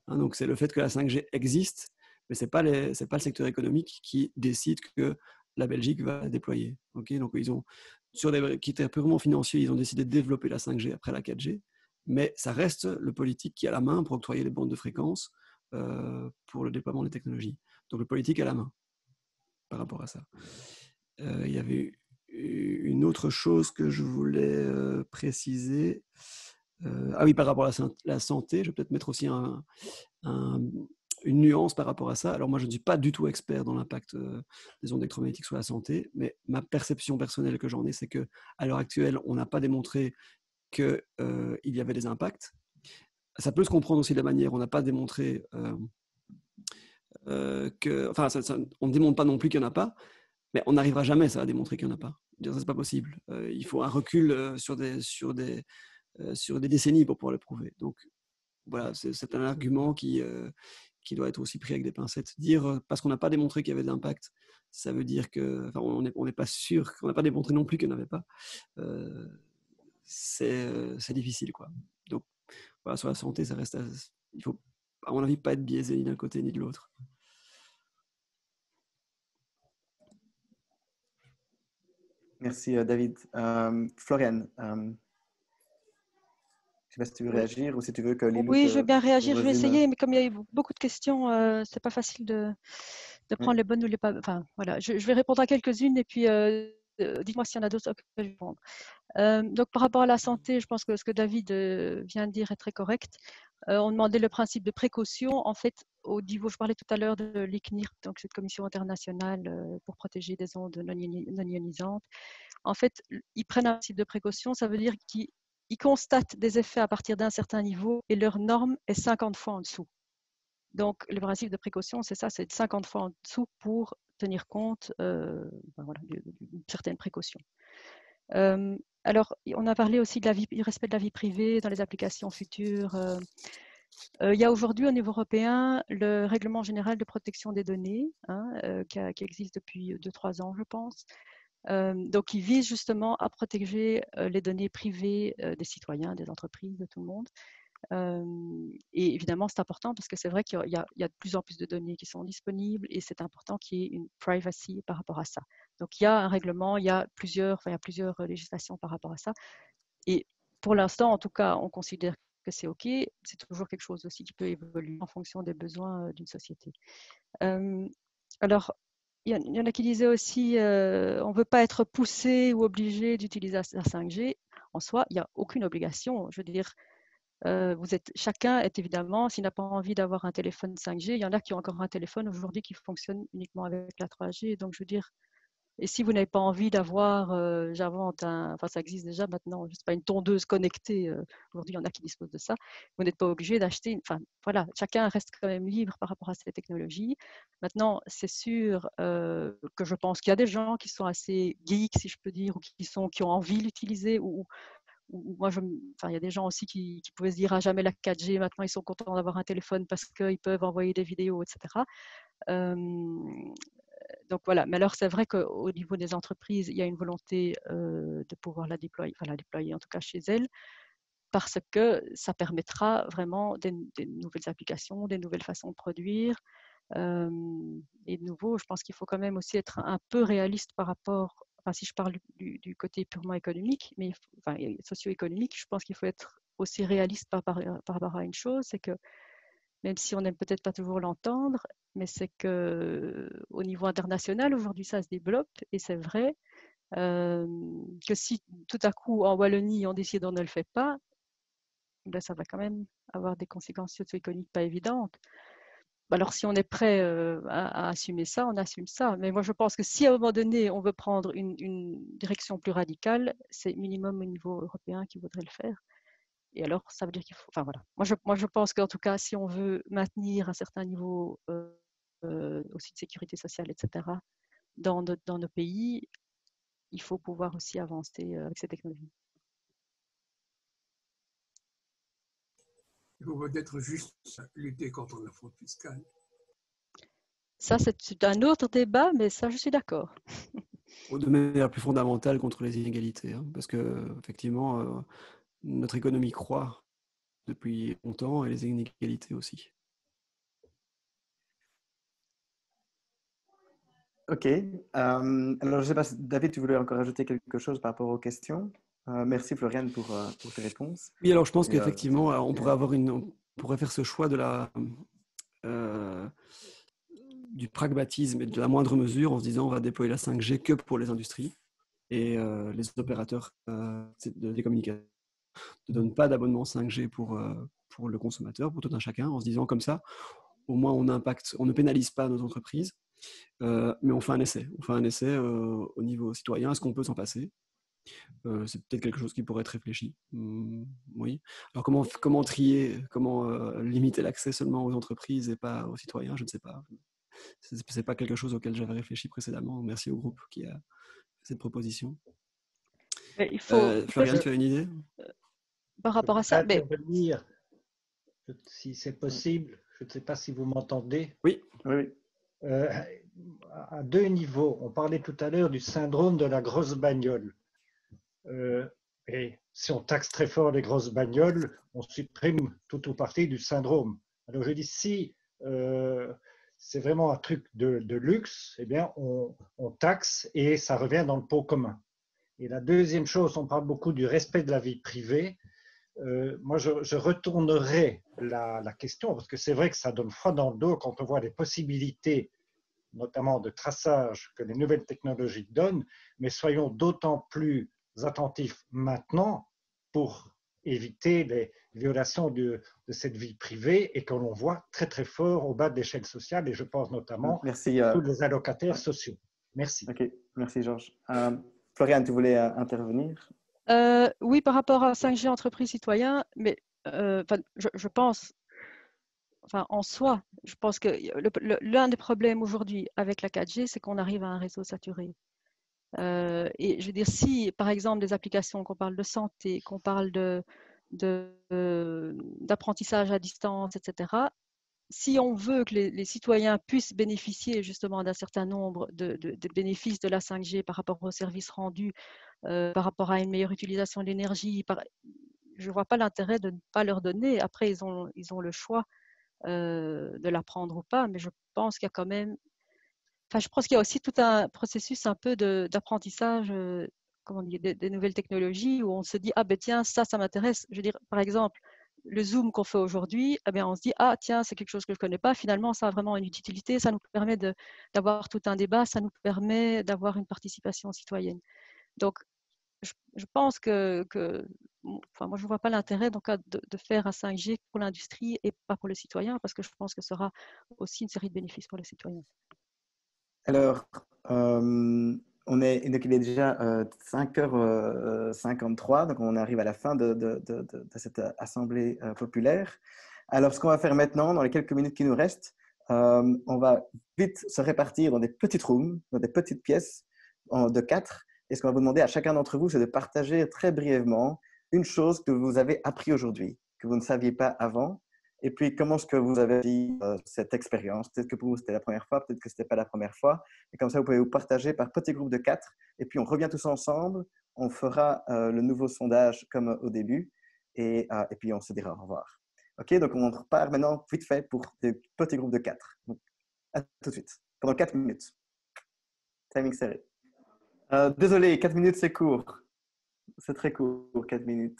Donc c'est le fait que la 5G existe, mais ce n'est pas le secteur économique qui décide que la Belgique va la déployer. Okay, donc ils ont, sur des critères purement financiers, ils ont décidé de développer la 5G après la 4G, mais ça reste le politique qui a la main pour octroyer les bandes de fréquences pour le déploiement des technologies. Donc le politique a la main par rapport à ça. Il y avait une autre chose que je voulais préciser. Ah oui, par rapport à la santé, je vais peut-être mettre aussi une nuance par rapport à ça. Alors moi, je ne suis pas du tout expert dans l'impact des ondes électromagnétiques sur la santé, mais ma perception personnelle que j'en ai, c'est qu'à l'heure actuelle, on n'a pas démontré qu'il y avait des impacts. Ça peut se comprendre aussi de la manière, on n'a pas démontré on ne démontre pas non plus qu'il n'y en a pas, mais on n'arrivera jamais à démontrer qu'il n'y en a pas. Ça, c'est pas possible. Il faut un recul sur des décennies pour pouvoir le prouver. Donc voilà, c'est un argument qui doit être aussi pris avec des pincettes. Dire parce qu'on n'a pas démontré qu'il y avait d'impact, ça veut dire qu'on n'est pas sûr, qu'on n'a pas démontré non plus qu'il n'y en avait pas. C'est difficile, quoi. Donc voilà, sur la santé, ça reste. Il faut, à mon avis, pas être biaisé ni d'un côté ni de l'autre. Merci, David. Florian, sais pas si tu veux réagir ou si tu veux que Lilou Oui, je veux bien réagir, je vais résume. essayer, mais comme il y a eu beaucoup de questions, c'est pas facile de prendre les bonnes ou les pas. Enfin, voilà, je vais répondre à quelques-unes et puis dites-moi s'il y en a d'autres auxquelles je vais répondre. Donc, par rapport à la santé, je pense que ce que David vient de dire est très correct. On demandait le principe de précaution. En fait, au niveau, je parlais tout à l'heure de l'ICNIRP, donc cette commission internationale pour protéger des ondes non ionisantes. En fait, ils prennent un principe de précaution, ça veut dire qu'ils constatent des effets à partir d'un certain niveau et leur norme est 50 fois en dessous. Donc, le principe de précaution, c'est ça, c'est 50 fois en dessous pour tenir compte d'une certaine précaution. Alors, on a parlé aussi du respect de la vie privée dans les applications futures. Il y a aujourd'hui au niveau européen le règlement général de protection des données qui existe depuis 2-3 ans, je pense. Donc, qui vise justement à protéger les données privées des citoyens, des entreprises, de tout le monde. Et évidemment, c'est important parce que c'est vrai qu'il y a de plus en plus de données qui sont disponibles et c'est important qu'il y ait une privacy par rapport à ça. Donc, il y a un règlement, il y a plusieurs législations par rapport à ça. Et pour l'instant, en tout cas, on considère que c'est OK. C'est toujours quelque chose aussi qui peut évoluer en fonction des besoins d'une société. Alors, il y en a qui disaient aussi on ne veut pas être poussé ou obligé d'utiliser la 5G. En soi, il n'y a aucune obligation. Je veux dire, chacun est évidemment, s'il n'a pas envie d'avoir un téléphone 5G, il y en a qui ont encore un téléphone aujourd'hui qui fonctionne uniquement avec la 3G. Donc, je veux dire, et si vous n'avez pas envie d'avoir, enfin ça existe déjà maintenant, je sais pas, une tondeuse connectée, aujourd'hui il y en a qui disposent de ça, vous n'êtes pas obligé d'acheter, enfin voilà, chacun reste quand même libre par rapport à ces technologies. Maintenant, c'est sûr que je pense qu'il y a des gens qui sont assez geeks, si je peux dire, ou qui ont envie de l'utiliser, ou moi, il y a des gens aussi qui pouvaient se dire ah, jamais la 4G, maintenant ils sont contents d'avoir un téléphone parce qu'ils peuvent envoyer des vidéos, etc. Donc voilà, mais alors c'est vrai qu'au niveau des entreprises, il y a une volonté de pouvoir la déployer en tout cas chez elles, parce que ça permettra vraiment des nouvelles applications, des nouvelles façons de produire. Et de nouveau, je pense qu'il faut quand même aussi être un peu réaliste par rapport, enfin si je parle du côté purement économique, mais socio-économique, je pense qu'il faut être aussi réaliste par rapport à une chose, c'est que même si on n'aime peut-être pas toujours l'entendre, mais c'est qu'au niveau international, aujourd'hui, ça se développe, et c'est vrai que si tout à coup, en Wallonie, on décide on ne le fait pas, ben, ça va quand même avoir des conséquences socio-économiques pas évidentes. Alors, si on est prêt à assumer ça, on assume ça. Mais moi, je pense que si à un moment donné, on veut prendre une direction plus radicale, c'est minimum au niveau européen qu'il faudrait le faire. Et alors, ça veut dire qu'il faut... Enfin, voilà. Moi, je pense qu'en tout cas, si on veut maintenir un certain niveau aussi de sécurité sociale, etc., dans nos pays, il faut pouvoir aussi avancer avec ces technologies. Il faut peut-être juste lutter contre la fraude fiscale. Ça, c'est un autre débat, mais ça, je suis d'accord. De manière plus fondamentale contre les inégalités, hein, parce que effectivement, notre économie croît depuis longtemps et les inégalités aussi. Ok. Alors, je ne sais pas, David, tu voulais encore ajouter quelque chose par rapport aux questions? Merci Floriane pour tes réponses. Oui, alors je pense qu'effectivement, on pourrait faire ce choix du pragmatisme et de la moindre mesure en se disant on va déployer la 5G que pour les industries et les opérateurs de communication ne donnent pas d'abonnement 5G pour le consommateur, pour tout un chacun, en se disant comme ça, au moins on ne pénalise pas nos entreprises, mais on fait un essai au niveau citoyen, est-ce qu'on peut s'en passer? C'est peut-être quelque chose qui pourrait être réfléchi. Oui. Alors comment trier, comment limiter l'accès seulement aux entreprises et pas aux citoyens, je ne sais pas. C'est pas quelque chose auquel j'avais réfléchi précédemment. Merci au groupe qui a fait cette proposition. Floriane, tu as une idée par rapport à ça? Intervenir, si c'est possible. Je ne sais pas si vous m'entendez. Oui. À deux niveaux. On parlait tout à l'heure du syndrome de la grosse bagnole. Et si on taxe très fort les grosses bagnoles, on supprime tout ou partie du syndrome. Alors je dis, si c'est vraiment un truc de luxe, eh bien on taxe et ça revient dans le pot commun. Et la deuxième chose, on parle beaucoup du respect de la vie privée. moi, je retournerai la question, parce que c'est vrai que ça donne froid dans le dos quand on voit les possibilités, notamment de traçage, que les nouvelles technologies donnent, mais soyons d'autant plus attentifs maintenant pour éviter les violations de cette vie privée et que l'on voit très très fort au bas de l'échelle sociale, et je pense notamment à tous les allocataires sociaux. Merci. Ok, merci Georges. Floriane, tu voulais intervenir? Oui, par rapport à 5G entreprise citoyen, mais je pense, en soi, je pense que l'un des problèmes aujourd'hui avec la 4G, c'est qu'on arrive à un réseau saturé. Et je veux dire, si par exemple des applications, qu'on parle de santé, qu'on parle d'apprentissage à distance, etc., si on veut que les citoyens puissent bénéficier justement d'un certain nombre de bénéfices de la 5G par rapport aux services rendus, par rapport à une meilleure utilisation de l'énergie, je ne vois pas l'intérêt de ne pas leur donner. Après, ils ont le choix de la prendre ou pas, mais je pense qu'il y a quand même... je pense qu'il y a aussi tout un processus un peu d'apprentissage comment dire, des nouvelles technologies où on se dit, ah ben tiens, ça m'intéresse. Je veux dire, par exemple, le Zoom qu'on fait aujourd'hui, eh bien, on se dit, ah tiens, c'est quelque chose que je ne connais pas. Finalement, ça a vraiment une utilité. Ça nous permet d'avoir tout un débat. Ça nous permet d'avoir une participation citoyenne. Donc, je pense que moi, je ne vois pas l'intérêt donc, de faire un 5G pour l'industrie et pas pour les citoyens, parce que je pense que ce sera aussi une série de bénéfices pour les citoyens. Alors, donc il est déjà 5h53, donc on arrive à la fin de cette assemblée populaire. Alors, ce qu'on va faire maintenant, dans les quelques minutes qui nous restent, on va vite se répartir dans des petites rooms, dans des petites pièces de 4. Et ce qu'on va vous demander à chacun d'entre vous, c'est de partager très brièvement une chose que vous avez appris aujourd'hui, que vous ne saviez pas avant. Et puis, comment est-ce que vous avez dit cette expérience? Peut-être que pour vous, c'était la première fois, peut-être que ce n'était pas la première fois. Et comme ça, vous pouvez vous partager par petits groupes de 4. Et puis, on revient tous ensemble. On fera le nouveau sondage comme au début. Et puis, on se dira au revoir. OK, donc on repart maintenant vite fait pour des petits groupes de 4. Donc, à tout de suite, pendant 4 minutes. Timing serré. Désolé, 4 minutes, c'est court. C'est très court, 4 minutes.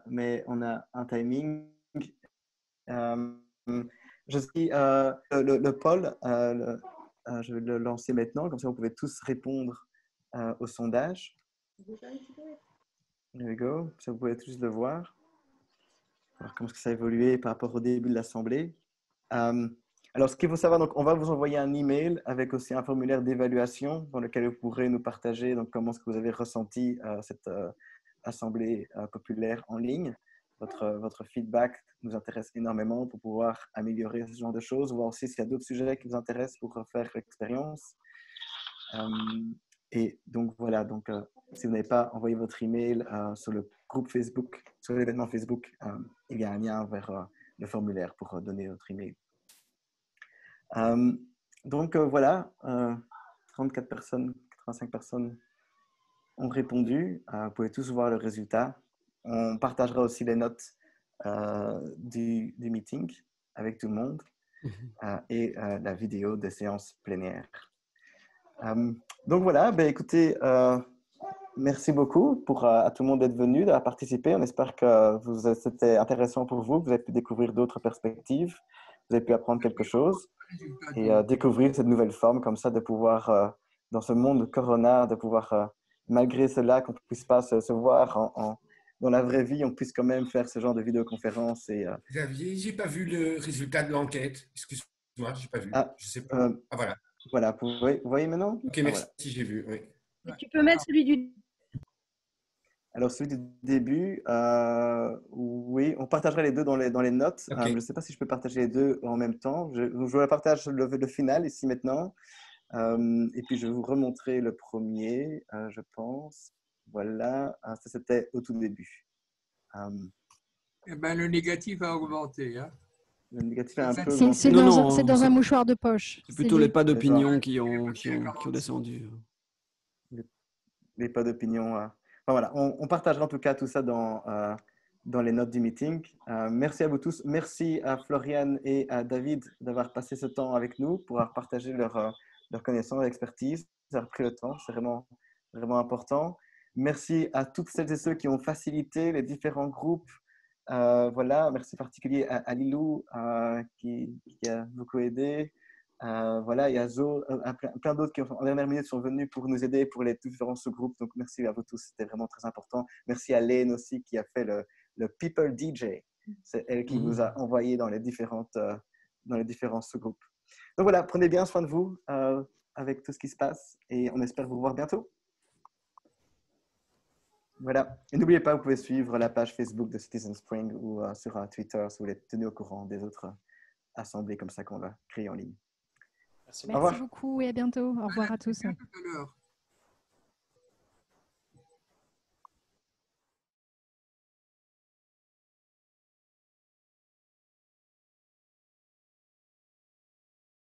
Mais on a un timing. Je suis le poll, je vais le lancer maintenant, comme ça vous pouvez tous répondre au sondage. There we go, ça vous pouvez tous le voir. Alors, comment est-ce que ça a évolué par rapport au début de l'assemblée. Alors, ce qu'il faut savoir, donc, on va vous envoyer un email avec aussi un formulaire d'évaluation dans lequel vous pourrez nous partager donc, comment est-ce que vous avez ressenti cette assemblée populaire en ligne. Votre feedback nous intéresse énormément pour pouvoir améliorer ce genre de choses, voir aussi s'il y a d'autres sujets qui vous intéressent pour faire l'expérience. Et donc voilà, donc, si vous n'avez pas envoyé votre email sur le groupe Facebook, sur l'événement Facebook, il y a un lien vers le formulaire pour donner votre email. Donc voilà, 34 personnes, 85 personnes ont répondu. Vous pouvez tous voir le résultat. On partagera aussi les notes du meeting avec tout le monde et la vidéo des séances plénières. Donc voilà, écoutez, merci beaucoup à tout le monde d'être venu, d'avoir participé. On espère que c'était intéressant pour vous, que vous avez pu découvrir d'autres perspectives, vous avez pu apprendre quelque chose et découvrir cette nouvelle forme comme ça de pouvoir, dans ce monde de Corona, de pouvoir, malgré cela, qu'on ne puisse pas se voir dans la vraie vie, on puisse quand même faire ce genre de vidéoconférence. Xavier, je n'ai pas vu le résultat de l'enquête. Excuse-moi, je n'ai pas vu. Je sais pas. Voilà. Voilà, vous voyez maintenant? Ok, merci, voilà. J'ai vu. Oui. Tu peux mettre celui du... Alors, celui du début, oui, on partagera les deux dans les notes. Okay. Je ne sais pas si je peux partager les deux en même temps. Je partage le final ici maintenant. Et puis, je vais vous remontrer le premier, je pense. Voilà, ça c'était au tout début. Eh ben, le négatif a augmenté. Hein. Le négatif a un peu augmenté. C'est dans un mouchoir de poche. C'est plutôt les pas d'opinion qui ont descendu. Les pas d'opinion. Enfin, voilà, on partagera en tout cas tout ça dans les notes du meeting. Merci à vous tous. Merci à Floriane et à David d'avoir passé ce temps avec nous pour avoir partagé leur connaissance et expertise. D'avoir pris le temps, c'est vraiment, vraiment important. Merci à toutes celles et ceux qui ont facilité les différents groupes. Voilà, merci particulier à Lilou qui a beaucoup aidé. Voilà, il y a Zo, plein d'autres qui en dernière minute sont venus pour nous aider pour les différents sous-groupes. Donc merci à vous tous, c'était vraiment très important. Merci à Léne aussi qui a fait le People DJ. C'est elle qui nous a envoyé dans les différents sous-groupes. Donc voilà, prenez bien soin de vous avec tout ce qui se passe et on espère vous voir bientôt. Voilà. Et n'oubliez pas, vous pouvez suivre la page Facebook de Citizen Spring ou sur Twitter si vous voulez tenir au courant des autres assemblées comme ça qu'on va créer en ligne. Merci beaucoup et à bientôt. Au revoir à tous. À tout à l'heure.